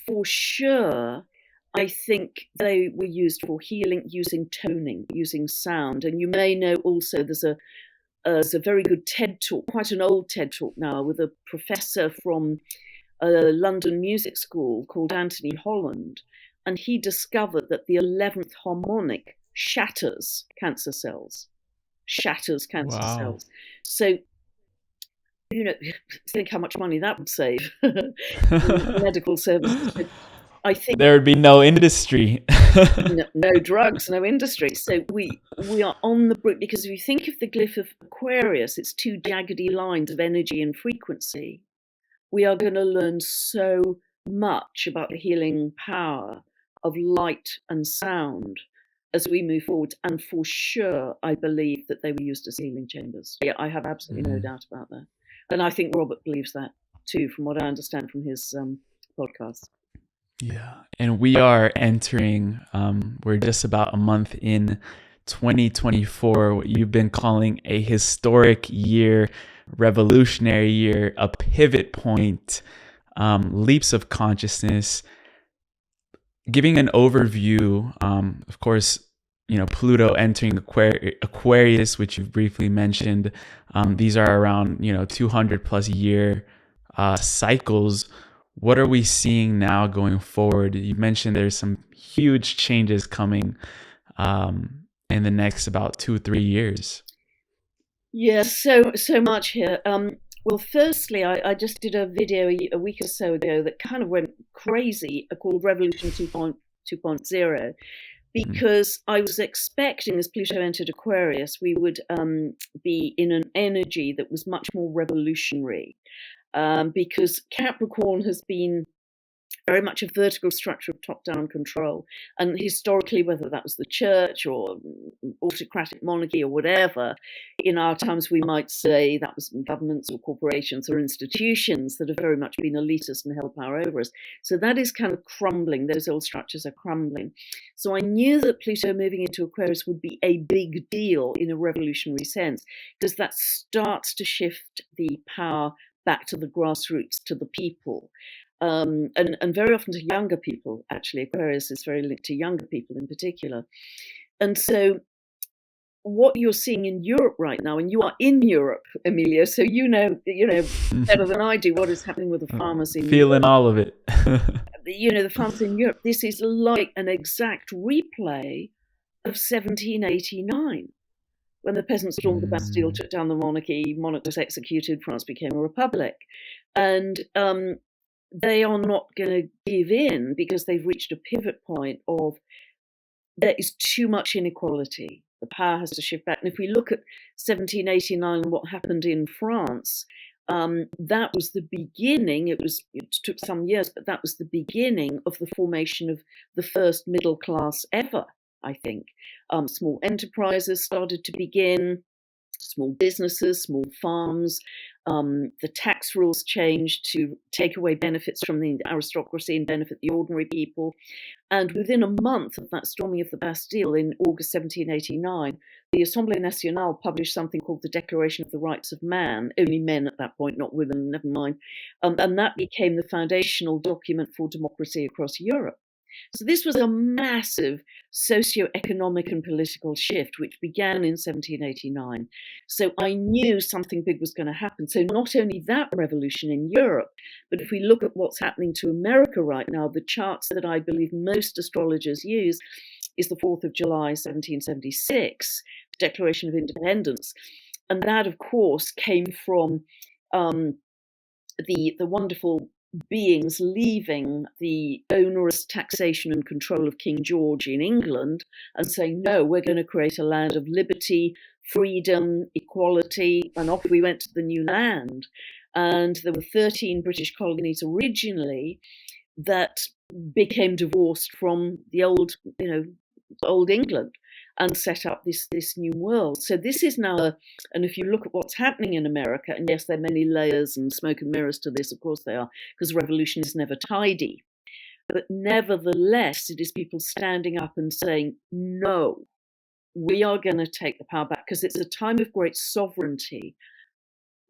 for sure, I think they were used for healing using toning, using sound. And you may know also there's a very good TED talk, quite an old TED talk now, with a professor from a London music school called Anthony Holland. And he discovered that the 11th harmonic shatters cancer cells. Cells. So, think how much money that would save medical services. I think there would be no industry. no drugs, no industry. So we are on the brink, because if you think of the glyph of Aquarius, it's two jaggedy lines of energy and frequency. We are going to learn so much about the healing power of light and sound as we move forward. And for sure, I believe that they were used as healing chambers. Yeah, I have absolutely no doubt about that. And I think Robert believes that too, from what I understand from his podcast. Yeah. And we are entering, we're just about a month in 2024, what you've been calling a historic year, revolutionary year, a pivot point, leaps of consciousness. Giving an overview, of course, Pluto entering Aquarius, which you've briefly mentioned. These are around, 200 plus year cycles. What are we seeing now going forward? You mentioned there's some huge changes coming in the next about 2-3 years. Yes, so much here. Well, firstly, I just did a video a week or so ago that kind of went crazy, called Revolution 2.0, because I was expecting, as Pluto entered Aquarius, we would be in an energy that was much more revolutionary, because Capricorn has been very much a vertical structure of top-down control. And historically, whether that was the church or autocratic monarchy or whatever, in our times we might say that was governments or corporations or institutions that have very much been elitist and held power over us. So that is kind of crumbling. Those old structures are crumbling. So I knew that Pluto moving into Aquarius would be a big deal in a revolutionary sense, because that starts to shift the power back to the grassroots, to the people. And very often to younger people, actually. Aquarius is very linked to younger people in particular. And so what you're seeing in Europe right now, and you are in Europe, Emilio, so you know better than I do what is happening with the farmers in Feeling Europe. all of it. The farmers in Europe, this is like an exact replay of 1789. When the peasants stormed the Bastille, took down the monarchy, monarch was executed, France became a republic. And they are not going to give in, because they've reached a pivot point of there is too much inequality. The power has to shift back. And if we look at 1789 and what happened in France, that was the beginning. It took some years, but that was the beginning of the formation of the first middle class ever, I think. Small enterprises started to begin. small businesses, small farms. The tax rules changed to take away benefits from the aristocracy and benefit the ordinary people. And within a month of that storming of the Bastille in August 1789, the Assemblée Nationale published something called the Declaration of the Rights of Man, only men at that point, not women, never mind. And that became the foundational document for democracy across Europe. So this was a massive socio-economic and political shift, which began in 1789. So I knew something big was going to happen. So not only that revolution in Europe, but if we look at what's happening to America right now, the charts that I believe most astrologers use is the 4th of July, 1776, Declaration of Independence. And that, of course, came from the wonderful beings leaving the onerous taxation and control of King George in England and saying, no, we're going to create a land of liberty, freedom, equality, and off we went to the new land. And there were 13 British colonies originally that became divorced from the old England and set up this new world. So this is now, and if you look at what's happening in America, and yes, there are many layers and smoke and mirrors to this, of course they are, because revolution is never tidy. But nevertheless, it is people standing up and saying, no, we are going to take the power back, because it's a time of great sovereignty.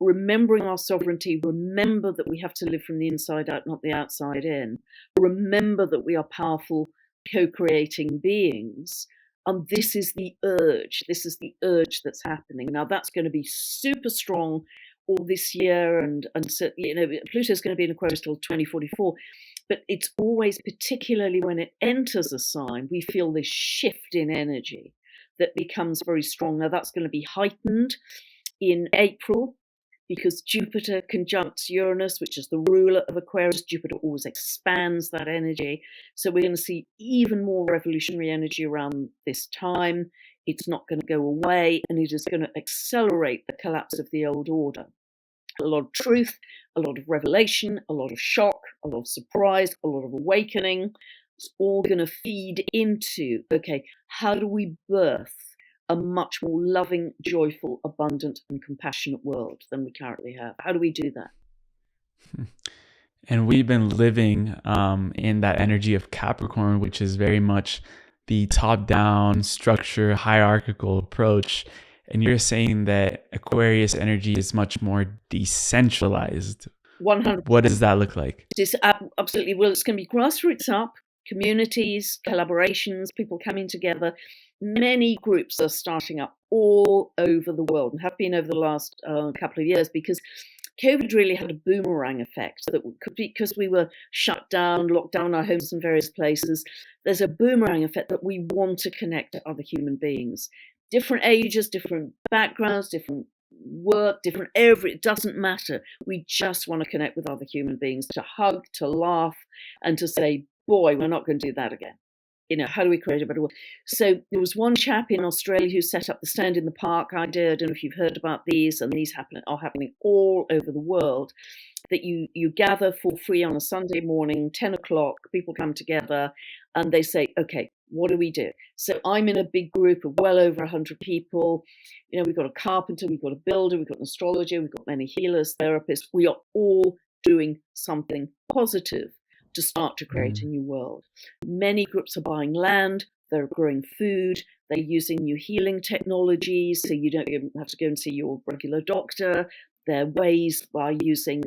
Remembering our sovereignty, remember that we have to live from the inside out, not the outside in. Remember that we are powerful, co-creating beings. And this is the urge. This is the urge that's happening. Now, that's going to be super strong all this year. And so, Pluto's going to be in Aquarius till 2044. But it's always, particularly when it enters a sign, we feel this shift in energy that becomes very strong. Now, that's going to be heightened in April, because Jupiter conjuncts Uranus, which is the ruler of Aquarius. Jupiter always expands that energy. So we're going to see even more revolutionary energy around this time. It's not going to go away, and it is going to accelerate the collapse of the old order. A lot of truth, a lot of revelation, a lot of shock, a lot of surprise, a lot of awakening. It's all going to feed into, okay, how do we birth a much more loving, joyful, abundant, and compassionate world than we currently have? How do we do that? And we've been living in that energy of Capricorn, which is very much the top-down structure, hierarchical approach. And you're saying that Aquarius energy is much more decentralized. 100%. What does that look like? It's absolutely. Well, it's going to be grassroots up, communities, collaborations, people coming together. Many groups are starting up all over the world and have been over the last couple of years, because COVID really had a boomerang effect that could be, because we were shut down, locked down our homes in various places. There's a boomerang effect that we want to connect to other human beings, different ages, different backgrounds, different work, different it doesn't matter. We just want to connect with other human beings, to hug, to laugh, and to say, boy, we're not going to do that again. How do we create a better world? So there was one chap in Australia who set up the Stand in the Park idea. I don't know if you've heard about these, and these are happening all over the world, that you gather for free on a Sunday morning, 10 o'clock, people come together and they say, okay, what do we do? So I'm in a big group of well over 100 people. We've got a carpenter, we've got a builder, we've got an astrologer, we've got many healers, therapists. We are all doing something positive to start to create a new world. Many groups are buying land, they're growing food, they're using new healing technologies, so you don't even have to go and see your regular doctor. There are ways by using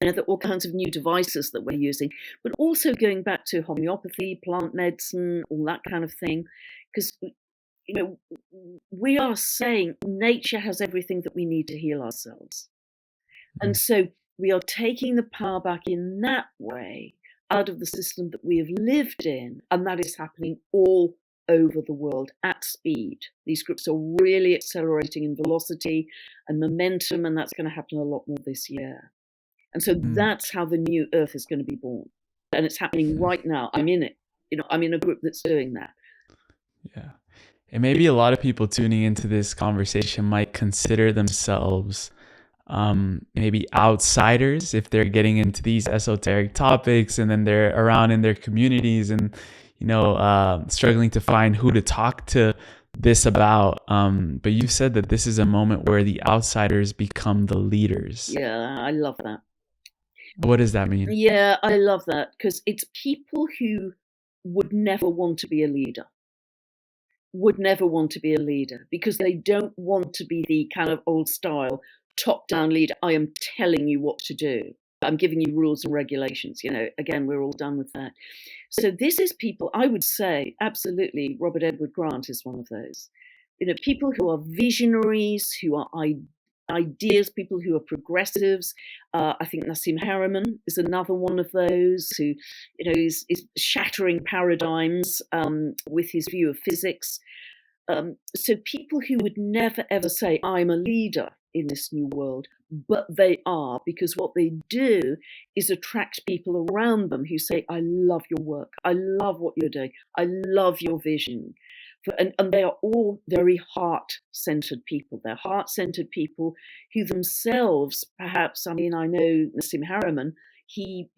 there are all kinds of new devices that we're using, but also going back to homeopathy, plant medicine, all that kind of thing, because we are saying nature has everything that we need to heal ourselves. And so we are taking the power back in that way out of the system that we have lived in, and that is happening all over the world at speed. These groups are really accelerating in velocity and momentum, and that's going to happen a lot more this year. And so that's how the new Earth is going to be born. And it's happening right now. I'm in it. I'm in a group that's doing that. Yeah. And maybe a lot of people tuning into this conversation might consider themselves maybe outsiders if they're getting into these esoteric topics, and then they're around in their communities and struggling to find who to talk to. this about, but you said that this is a moment where the outsiders become the leaders. Yeah, I love that. What does that mean? Yeah, I love that because it's people who would never want to be a leader, would never want to be a leader because they don't want to be the kind of old style top down leader. I am telling you what to do. I'm giving you rules and regulations. Again, we're all done with that. So this is people, I would say, absolutely, Robert Edward Grant is one of those. People who are visionaries, who are ideas, people who are progressives. I think Nassim Haramein is another one of those who, is shattering paradigms with his view of physics. So people who would never ever say, I'm a leader in this new world, but they are, because what they do is attract people around them who say, I love your work. I love what you're doing. I love your vision. And they are all very heart-centered people. They're heart-centered people who themselves, perhaps, I know Nassim Haramein, he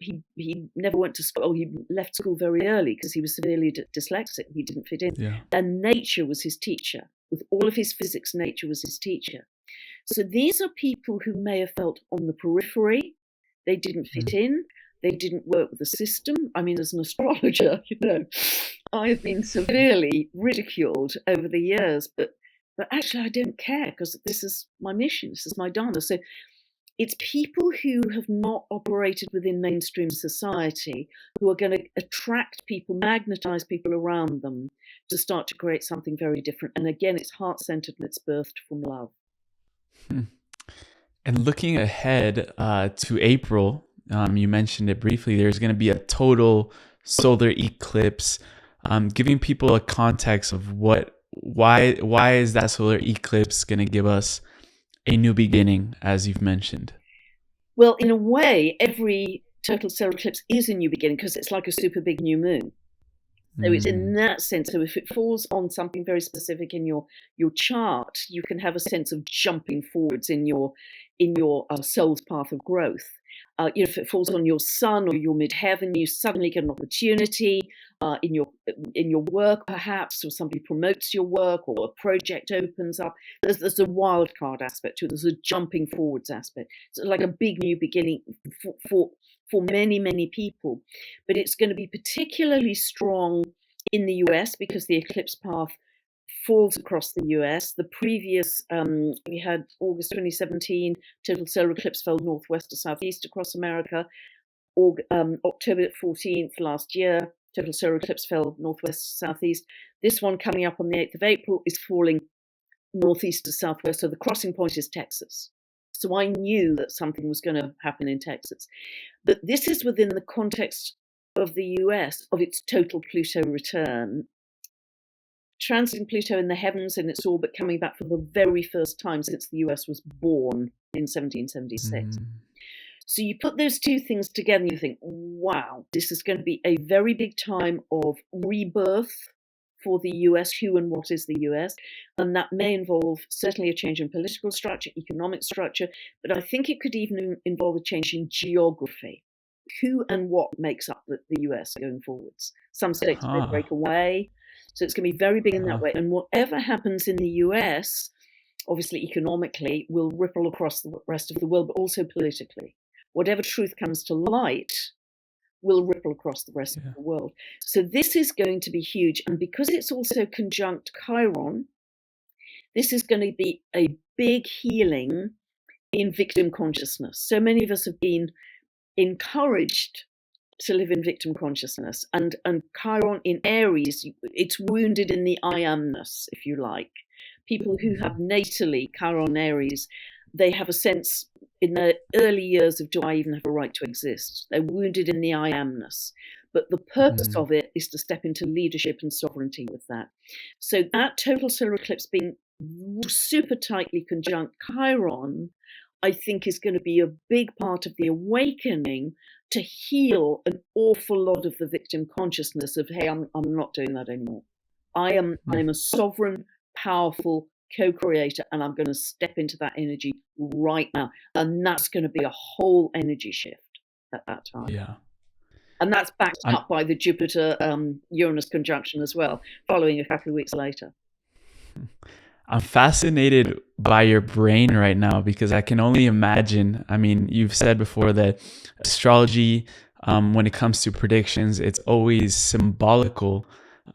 never went to school. He left school very early because he was severely dyslexic. He didn't fit in. Yeah. And nature was his teacher. With all of his physics, nature was his teacher. So these are people who may have felt on the periphery. They didn't fit in. They didn't work with the system. As an astrologer, I've been severely ridiculed over the years, but actually I don't care because this is my mission. This is my dharma. So it's people who have not operated within mainstream society who are going to attract people, magnetize people around them to start to create something very different. And again, it's heart-centered and it's birthed from love. And looking ahead to April, you mentioned it briefly, there's going to be a total solar eclipse. Giving people a context of why is that solar eclipse going to give us a new beginning, as you've mentioned? Well, in a way, every total solar eclipse is a new beginning because it's like a super big new moon. So it's in that sense. So if it falls on something very specific in your chart, you can have a sense of jumping forwards in your soul's path of growth. If it falls on your sun or your midheaven, you suddenly get an opportunity in your work, perhaps, or somebody promotes your work, or a project opens up. There's a wild card aspect to it. There's a jumping forwards aspect. So like a big new beginning for many, many people. But it's going to be particularly strong in the US because the eclipse path falls across the US. The previous, we had August 2017, total solar eclipse fell northwest to southeast across America. October 14th last year, total solar eclipse fell northwest to southeast. This one coming up on the 8th of April is falling northeast to southwest. So the crossing point is Texas. So I knew that something was going to happen in Texas. But this is within the context of the US, of its total Pluto return. Transiting Pluto in the heavens in its orbit, coming back for the very first time since the US was born in 1776. So you put those two things together and you think, wow, this is going to be a very big time of rebirth for the US, who and what is the US. And that may involve certainly a change in political structure, economic structure, but I think it could even involve a change in geography. Who and what makes up the US going forwards? Some states may break away. So it's going to be very big in that way. And whatever happens in the US, obviously economically, will ripple across the rest of the world, but also politically. Whatever truth comes to light will ripple across the rest of the world. So this is going to be huge. And because it's also conjunct Chiron, this is going to be a big healing in victim consciousness. So many of us have been encouraged to live in victim consciousness. And Chiron in Aries, it's wounded in the I amness, if you like. People who have natally Chiron Aries, they have a sense in their early years of, do I even have a right to exist? They're wounded in the I amness. But the purpose of it is to step into leadership and sovereignty with that. So that total solar eclipse being super tightly conjunct Chiron, I think is going to be a big part of the awakening to heal an awful lot of the victim consciousness of, hey, I'm not doing that anymore. I'm a sovereign, powerful co-creator, and I'm going to step into that energy right now. And that's going to be a whole energy shift at that time. Yeah. And that's backed up by the Jupiter Uranus conjunction as well, following a couple of weeks later. I'm fascinated by your brain right now because I can only imagine. I mean, you've said before that astrology, when it comes to predictions, it's always symbolical,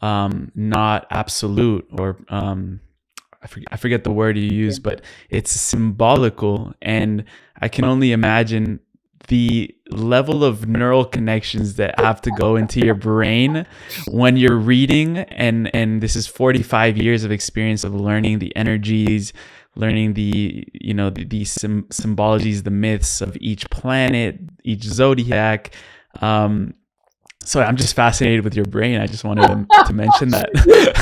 not absolute, or I forget the word you use, but it's symbolical. And I can only imagine the level of neural connections that have to go into your brain when you're reading, and this is 45 years of experience of learning the energies, learning the symbologies, the myths of each planet, each zodiac. So I'm just fascinated with your brain. I just wanted to mention that.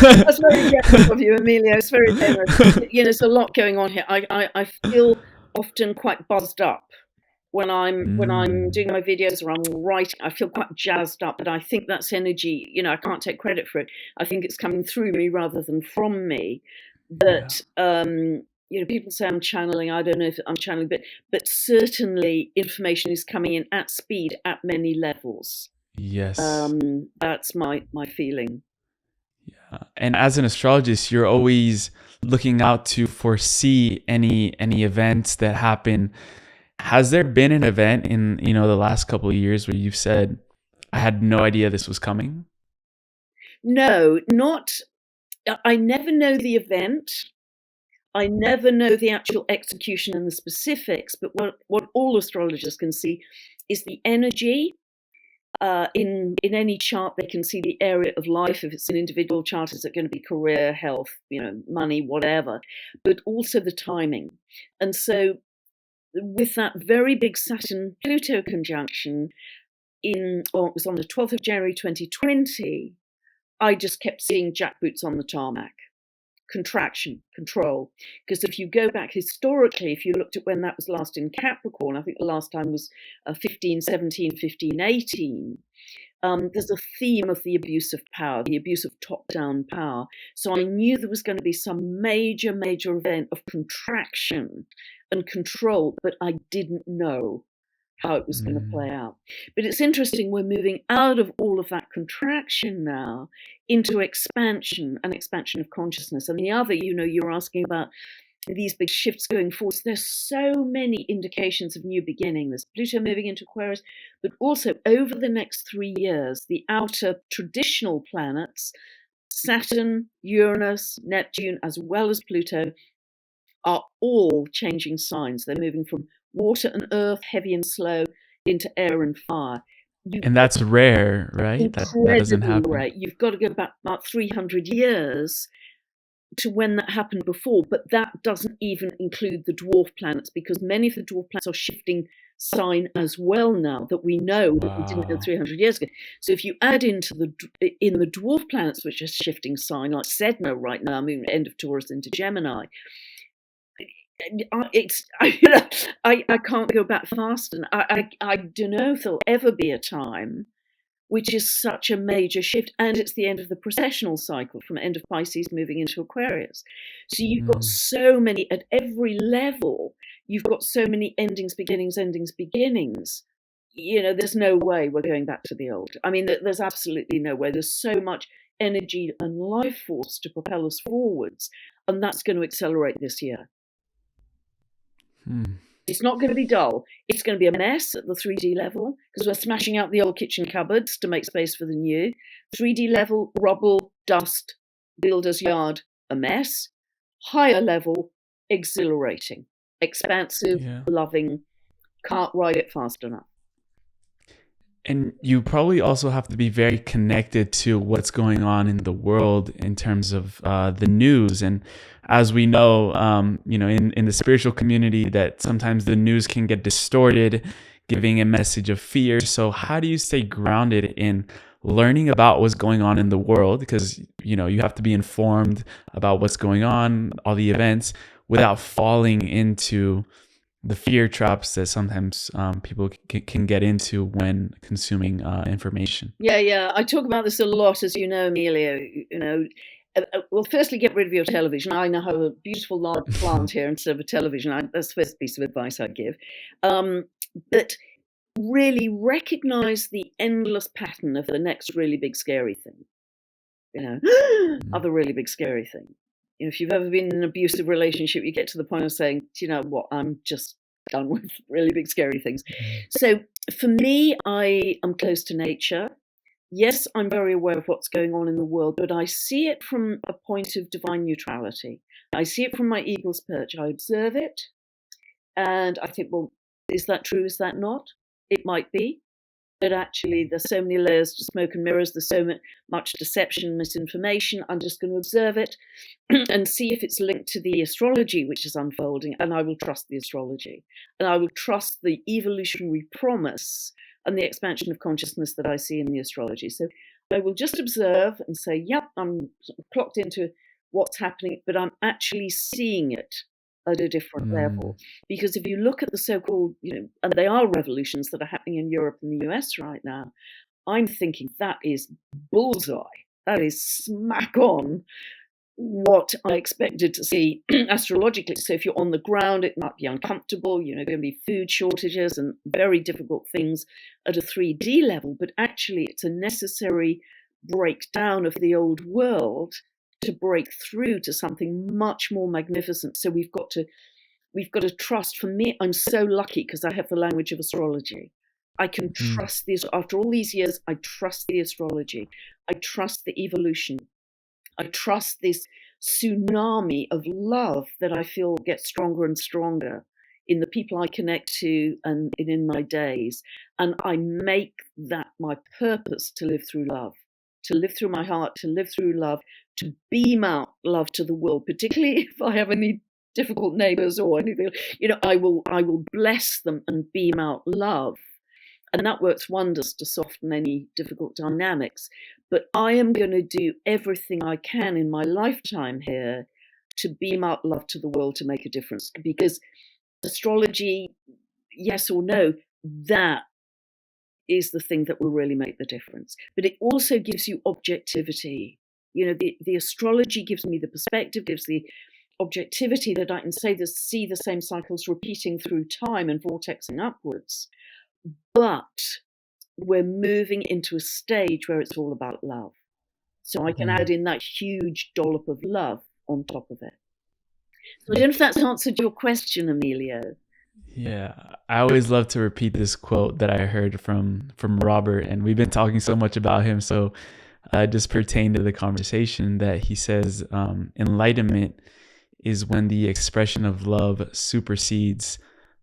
That's very generous of you, Emilio. It's very generous. There's a lot going on here. I feel often quite buzzed up when I'm doing my videos or I'm writing. I feel quite jazzed up, but I think that's energy. I can't take credit for it. I think it's coming through me rather than from me. But people say I'm channeling. I don't know if I'm channeling, but certainly information is coming in at speed at many levels. Yes. That's my feeling. Yeah. And as an astrologist, you're always looking out to foresee any events that happen. Has there been an event in the last couple of years where you've said, I had no idea this was coming? No, not. I never know the event. I never know the actual execution and the specifics. But what all astrologers can see is the energy. In any chart, they can see the area of life. If it's an individual chart, is it going to be career, health, money, whatever, but also the timing. And so with that very big Saturn-Pluto conjunction it was on the 12th of January 2020, I just kept seeing jackboots on the tarmac. Contraction, control. Because if you go back historically, if you looked at when that was last in Capricorn, I think the last time was 1517, 1518. There's a theme of the abuse of power, the abuse of top-down power. So I knew there was going to be some major event of contraction and control, but I didn't know how it was going to play out. But it's interesting, we're moving out of all of that contraction now into expansion of consciousness. And the other, you're asking about these big shifts going forward. There's so many indications of new beginning. There's Pluto moving into Aquarius, but also over the next 3 years, the outer traditional planets, Saturn, Uranus, Neptune, as well as Pluto, are all changing signs. They're moving from water and earth, heavy and slow, into air and fire. And that's rare, right? That doesn't happen. Rare. You've got to go back about 300 years to when that happened before, but that doesn't even include the dwarf planets, because many of the dwarf planets are shifting sign as well now, that we know that we didn't know 300 years ago. So if you add in the dwarf planets, which are shifting sign, like Sedna right now, moving end of Taurus into Gemini, I can't go back fast, and I don't know if there'll ever be a time which is such a major shift, and it's the end of the precessional cycle from end of Pisces moving into Aquarius. So you've got so many at every level. You've got so many endings, beginnings. There's no way we're going back to the old. I mean, there's absolutely no way. There's so much energy and life force to propel us forwards, and that's going to accelerate this year. It's not going to be dull. It's going to be a mess at the 3D level, because we're smashing out the old kitchen cupboards to make space for the new. 3D level, rubble, dust, builder's yard, a mess. Higher level, exhilarating, expansive, loving, can't ride it fast enough. And you probably also have to be very connected to what's going on in the world in terms of the news. And as we know, in the spiritual community, that sometimes the news can get distorted, giving a message of fear. So how do you stay grounded in learning about what's going on in the world? Because, you have to be informed about what's going on, all the events, without falling into the fear traps that sometimes people can get into when consuming information. Yeah. I talk about this a lot, as you know, Emilio. Well, firstly, get rid of your television. I now have a beautiful large plant here instead of a television. That's the first piece of advice I'd give. But really recognize the endless pattern of the next really big scary thing. Other really big scary thing. if you've ever been in an abusive relationship, you get to the point of saying, do you know what, I'm just done with really big, scary things. So for me, I am close to nature. Yes, I'm very aware of what's going on in the world, but I see it from a point of divine neutrality. I see it from my eagle's perch. I observe it, and I think, well, is that true? Is that not? It might be. But actually, there's so many layers to smoke and mirrors. There's so much deception, misinformation. I'm just going to observe it and see if it's linked to the astrology which is unfolding. And I will trust the astrology. And I will trust the evolutionary promise and the expansion of consciousness that I see in the astrology. So I will just observe and say, yep, I'm sort of clocked into what's happening, but I'm actually seeing it at a different level. Because if you look at the so-called, and they are revolutions that are happening in Europe and the US right now, I'm thinking that is bullseye. That is smack on what I expected to see astrologically. So if you're on the ground, it might be uncomfortable, going to be food shortages and very difficult things at a 3D level, but actually it's a necessary breakdown of the old world to break through to something much more magnificent. So we've got to trust. For me, I'm so lucky because I have the language of astrology. I can trust this. After all these years, I trust the astrology. I trust the evolution. I trust this tsunami of love that I feel gets stronger and stronger in the people I connect to and in my days. And I make that my purpose to live through love, to live through my heart, to live through love, to beam out love to the world, particularly if I have any difficult neighbors or anything. I will bless them and beam out love. And that works wonders to soften any difficult dynamics. But I am going to do everything I can in my lifetime here to beam out love to the world to make a difference. Because astrology, yes or no, that is the thing that will really make the difference. But it also gives you objectivity. The astrology gives me the perspective, gives the objectivity that I can see the same cycles repeating through time and vortexing upwards. But we're moving into a stage where it's all about love. So I can add in that huge dollop of love on top of it. So I don't know if that's answered your question, Emilio. Yeah, I always love to repeat this quote that I heard from Robert, and we've been talking so much about him, so just pertain to the conversation that he says, enlightenment is when the expression of love supersedes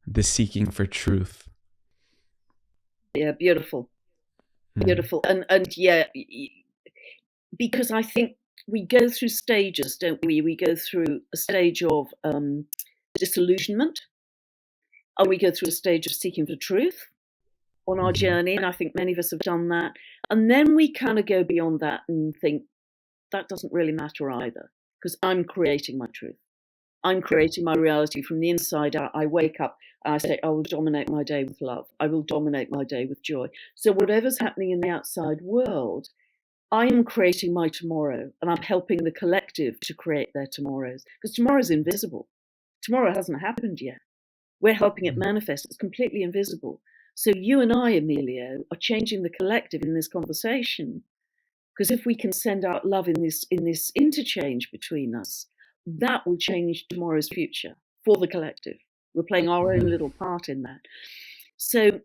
the seeking for truth. Yeah, beautiful. Beautiful. And yeah, because I think we go through stages, don't we? We go through a stage of disillusionment, and we go through a stage of seeking for truth on our journey. And I think many of us have done that. And then we kind of go beyond that and think that doesn't really matter either, because I'm creating my truth. I'm creating my reality from the inside out. I wake up and I say, I will dominate my day with love. I will dominate my day with joy. So whatever's happening in the outside world, I am creating my tomorrow, and I'm helping the collective to create their tomorrows, because tomorrow's invisible. Tomorrow hasn't happened yet. We're helping it manifest. It's completely invisible. So you and I, Emilio, are changing the collective in this conversation, because if we can send out love in this interchange between us, that will change tomorrow's future for the collective. We're playing our own little part in that. So,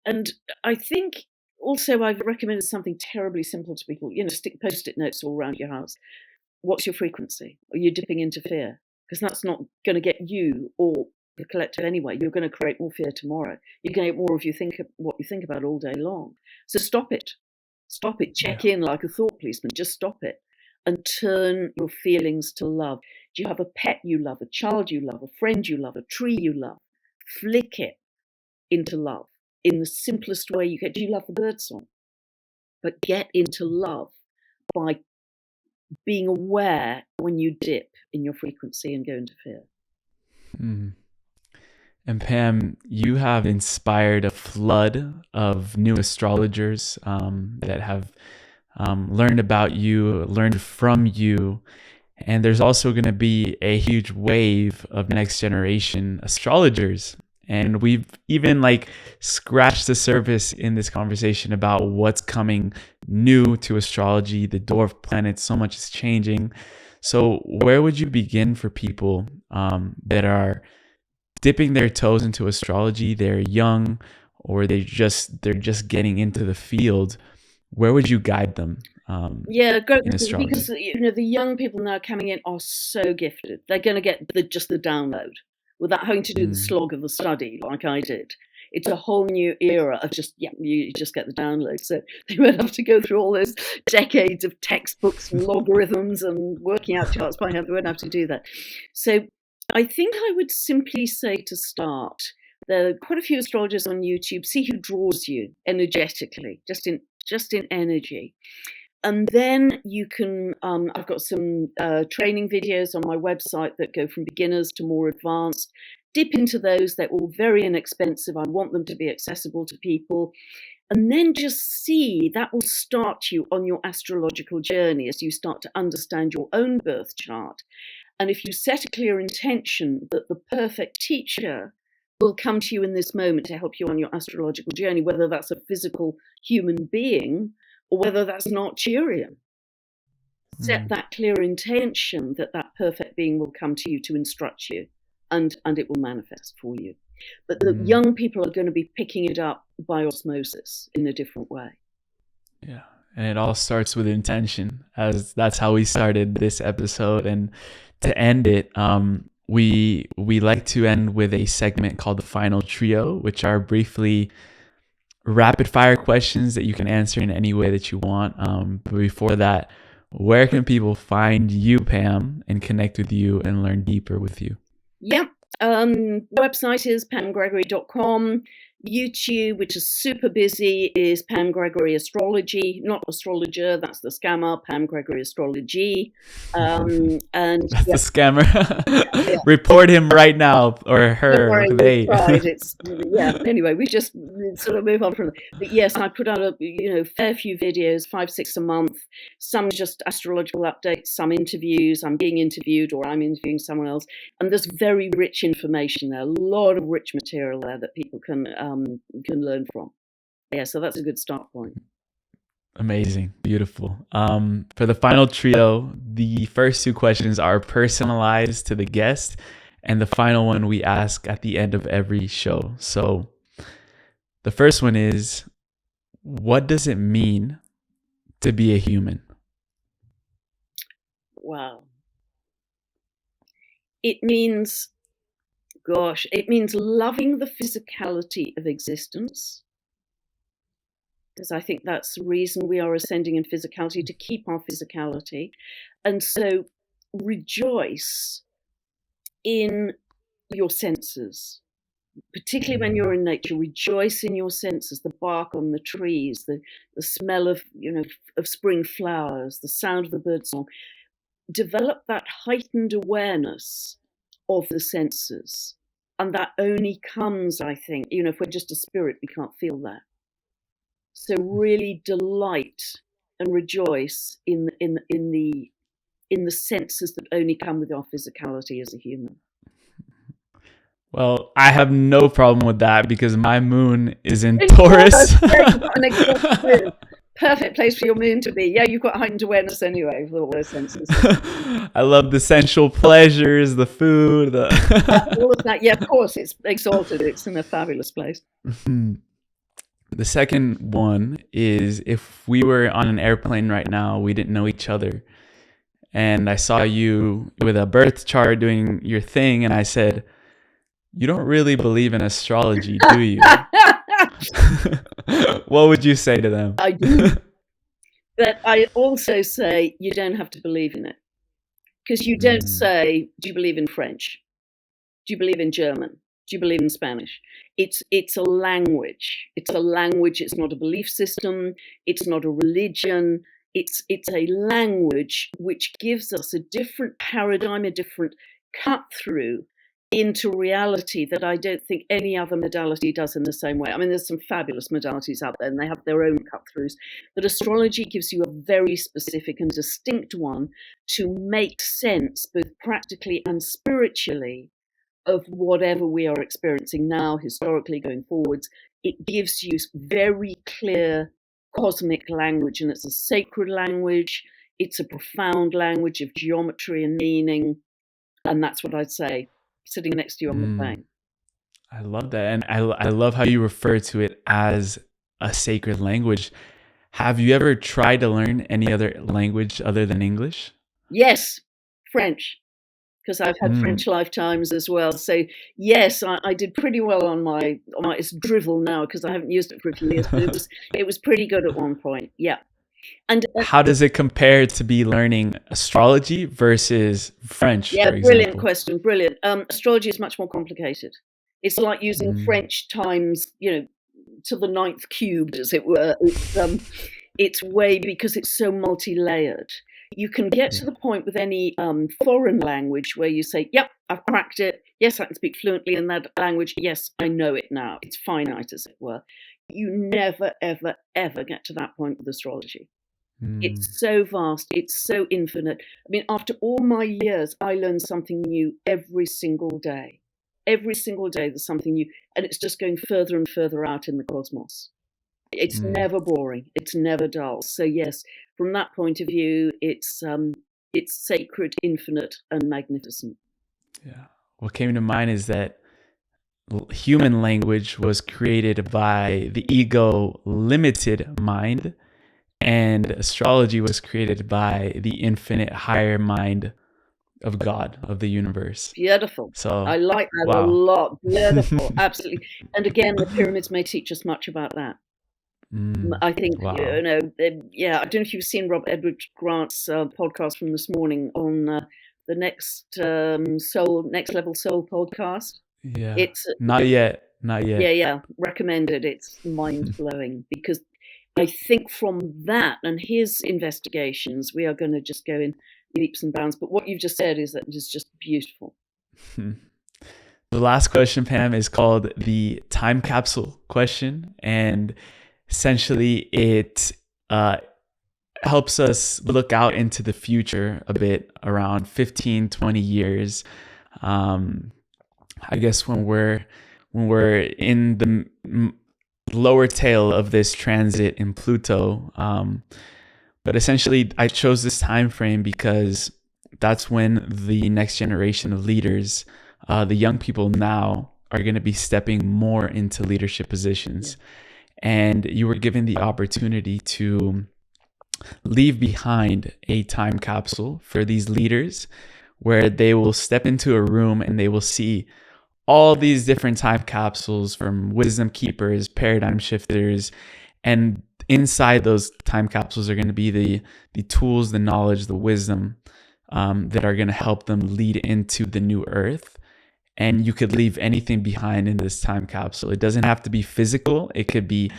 and I think also I've recommended something terribly simple to people, stick Post-it notes all around your house. What's your frequency? Are you dipping into fear? Because that's not going to get you or the collective anyway. You're going to create more fear tomorrow. You're going to get more of what you think about all day long. So stop it. Stop it. Check in like a thought policeman. Just stop it. And turn your feelings to love. Do you have a pet you love, a child you love, a friend you love, a tree you love? Flick it into love in the simplest way you can. Do you love the birdsong? But get into love by being aware when you dip in your frequency and go into fear. And Pam, you have inspired a flood of new astrologers that have learned about you, learned from you. And there's also going to be a huge wave of next generation astrologers. And we've even scratched the surface in this conversation about what's coming new to astrology, the dwarf planets, so much is changing. So where would you begin for people that are dipping their toes into astrology? They're young, or they're just getting into the field. Where would you guide them Yeah, in astrology? because the young people now coming in are so gifted. They're going to get just the download without having to do the Mm. slog of the study like I did. It's a whole new era of you just get the download. So they won't have to go through all those decades of textbooks and logarithms and working out charts by hand. They won't have to do that. So I think I would simply say to start, there are quite a few astrologers on YouTube. See who draws you energetically, just in energy. And then you can, I've got some training videos on my website that go from beginners to more advanced. Dip into those. They're all very inexpensive. I want them to be accessible to people. And then just see, that will start you on your astrological journey as you start to understand your own birth chart. And if you set a clear intention that the perfect teacher will come to you in this moment to help you on your astrological journey, whether that's a physical human being or whether that's an Arcturian. Set Mm. that clear intention that that perfect being will come to you to instruct you, and it will manifest for you. But the Mm. young people are going to be picking it up by osmosis in a different way. Yeah. And it all starts with intention, as that's how we started this episode. And to end it, we like to end with a segment called the final trio, which are briefly rapid fire questions that you can answer in any way that you want. But before that, where can people find you, Pam, and connect with you and learn deeper with you? Yep. Website is pamgregory.com. YouTube, which is super busy, is Pam Gregory Astrology, not astrologer. That's the scammer, Pam Gregory Astrology. And That's yeah, the scammer. yeah. Report him right now, or Don't her. worry, They. we've tried. It's Anyway, we just sort of move on from it. But yes, I put out a fair few videos, 5-6 a month. Some just astrological updates, some interviews. I'm being interviewed, or I'm interviewing someone else, and there's very rich information there. A lot of rich material there that people can learn from. Yeah, so that's a good start point. Amazing. Beautiful. For the final trio, the first two questions are personalized to the guest, and the final one we ask at the end of every show. So the first one is, what does it mean to be a human? Wow. It means loving the physicality of existence, because I think that's the reason we are ascending in physicality, to keep our physicality. And so rejoice in your senses, particularly when you're in nature. Rejoice in your senses, the bark on the trees, the smell of spring flowers, the sound of the birdsong. Develop that heightened awareness of the senses. And that only comes, I think, if we're just a spirit, we can't feel that. So really delight and rejoice in the senses that only come with our physicality as a human. Well, I have no problem with that because my moon is in Taurus. Perfect place for your moon to be. Yeah, you've got heightened awareness anyway with all those senses. I love the sensual pleasures, the food, all of that. Yeah, of course, it's exalted. It's in a fabulous place. The second one is, if we were on an airplane right now, we didn't know each other, and I saw you with a birth chart doing your thing, and I said, "You don't really believe in astrology, do you?" What would you say to them? I do. But I also say you don't have to believe in it. Because you don't say, do you believe in French? Do you believe in German? Do you believe in Spanish? It's a language. It's a language. It's not a belief system. It's not a religion. It's a language which gives us a different paradigm, a different cut through into reality that I don't think any other modality does in the same way. I mean, there's some fabulous modalities out there and they have their own cut-throughs, but astrology gives you a very specific and distinct one to make sense, both practically and spiritually, of whatever we are experiencing now, historically, going forwards. It gives you very clear cosmic language, and it's a sacred language. It's a profound language of geometry and meaning. And that's what I'd say, sitting next to you on the plane. I love that. And I love how you refer to it as a sacred language. Have you ever tried to learn any other language other than English? Yes, French, because I've had French lifetimes as well. So yes, I did pretty well on my it's drivel now because I haven't used it for a few years, but it was pretty good at one point. Yeah. And how does it compare to be learning astrology versus French? Yeah, for example? Brilliant question. Brilliant. Astrology is much more complicated. It's like using French times, to the 9th cubed, as it were. It's way, because it's so multi-layered. You can get to the point with any foreign language where you say, yep, I've cracked it. Yes, I can speak fluently in that language. Yes, I know it now. It's finite, as it were. You never, ever, ever get to that point with astrology. It's so vast. It's so infinite. I mean, after all my years, I learn something new every single day. Every single day there's something new. And it's just going further and further out in the cosmos. It's never boring. It's never dull. So yes, from that point of view, it's sacred, infinite, and magnificent. Yeah. What came to mind is that human language was created by the ego limited mind, and astrology was created by the infinite higher mind of God, of the universe. Beautiful. So I like that a lot. Beautiful. Absolutely. And again, the pyramids may teach us much about that. I think, I don't know if you've seen Rob Edward Grant's podcast from this morning on the Next Level Soul podcast. Yeah. It's not yet. Yeah. Recommended. It's mind-blowing because I think from that and his investigations, we are going to just go in leaps and bounds. But what you've just said is just beautiful. The last question, Pam, is called the time capsule question. And essentially it helps us look out into the future a bit, around 15, 20 years. I guess when we're in the lower tail of this transit in Pluto. But essentially I chose this time frame because that's when the next generation of leaders, the young people now, are going to be stepping more into leadership positions. And you were given the opportunity to leave behind a time capsule for these leaders where they will step into a room and they will see all these different time capsules from wisdom keepers, paradigm shifters, and inside those time capsules are going to be the tools, the knowledge, the wisdom that are going to help them lead into the new earth. And you could leave anything behind in this time capsule. It doesn't have to be physical. It could be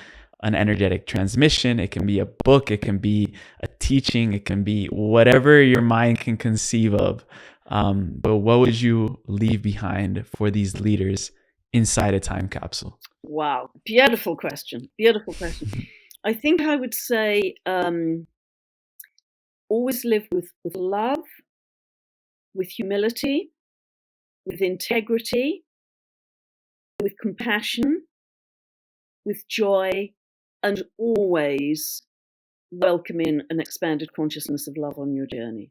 an energetic transmission. It can be a book. It can be a teaching. It can be whatever your mind can conceive of. But what would you leave behind for these leaders inside a time capsule? Wow. Beautiful question. Beautiful question. I think I would say always live with love, with humility, with integrity, with compassion, with joy, and always welcome in an expanded consciousness of love on your journey.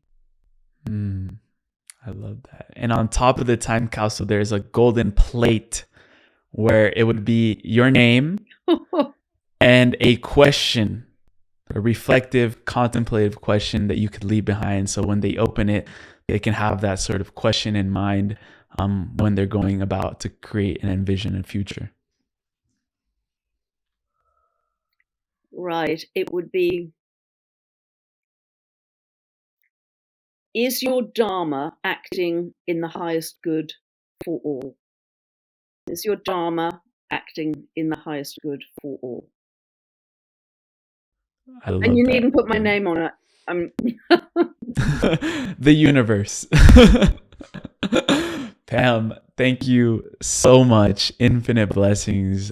I love that. And on top of the time capsule, there's a golden plate where it would be your name and a question, a reflective, contemplative question that you could leave behind. So when they open it, they can have that sort of question in mind when they're going about to create and envision a future. Right. It would be, is your Dharma acting in the highest good for all? Is your Dharma acting in the highest good for all? I love and you that. needn't put my name on it. The universe. Pam, thank you so much. Infinite blessings.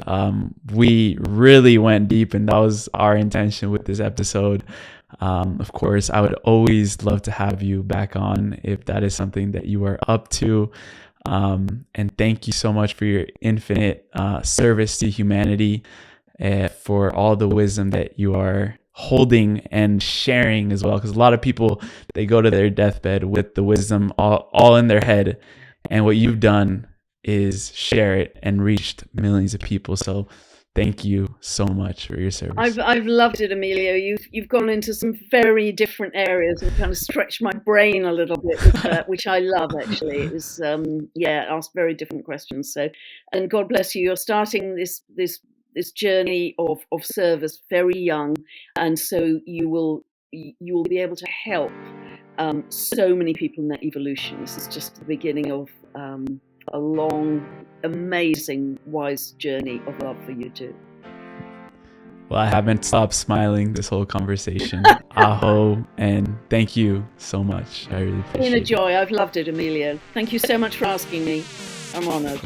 We really went deep, and that was our intention with this episode. Of course, I would always love to have you back on if that is something that you are up to. And thank you so much for your infinite service to humanity, for all the wisdom that you are holding and sharing as well, because a lot of people, they go to their deathbed with the wisdom all in their head, and what you've done is share it and reached millions of people. So thank you so much for your service. I've loved it, Emilio. You've gone into some very different areas and kind of stretched my brain a little bit, which I love. Actually, it was asked very different questions. So, and God bless you. You're starting this journey of service very young, and so you will be able to help so many people in their evolution. This is just the beginning of a long, amazing, wise journey of love for you too. Well, I haven't stopped smiling this whole conversation. Aho, and thank you so much. I really appreciate it. It's been a joy. I've loved it, Emilio. Thank you so much for asking me. I'm honored.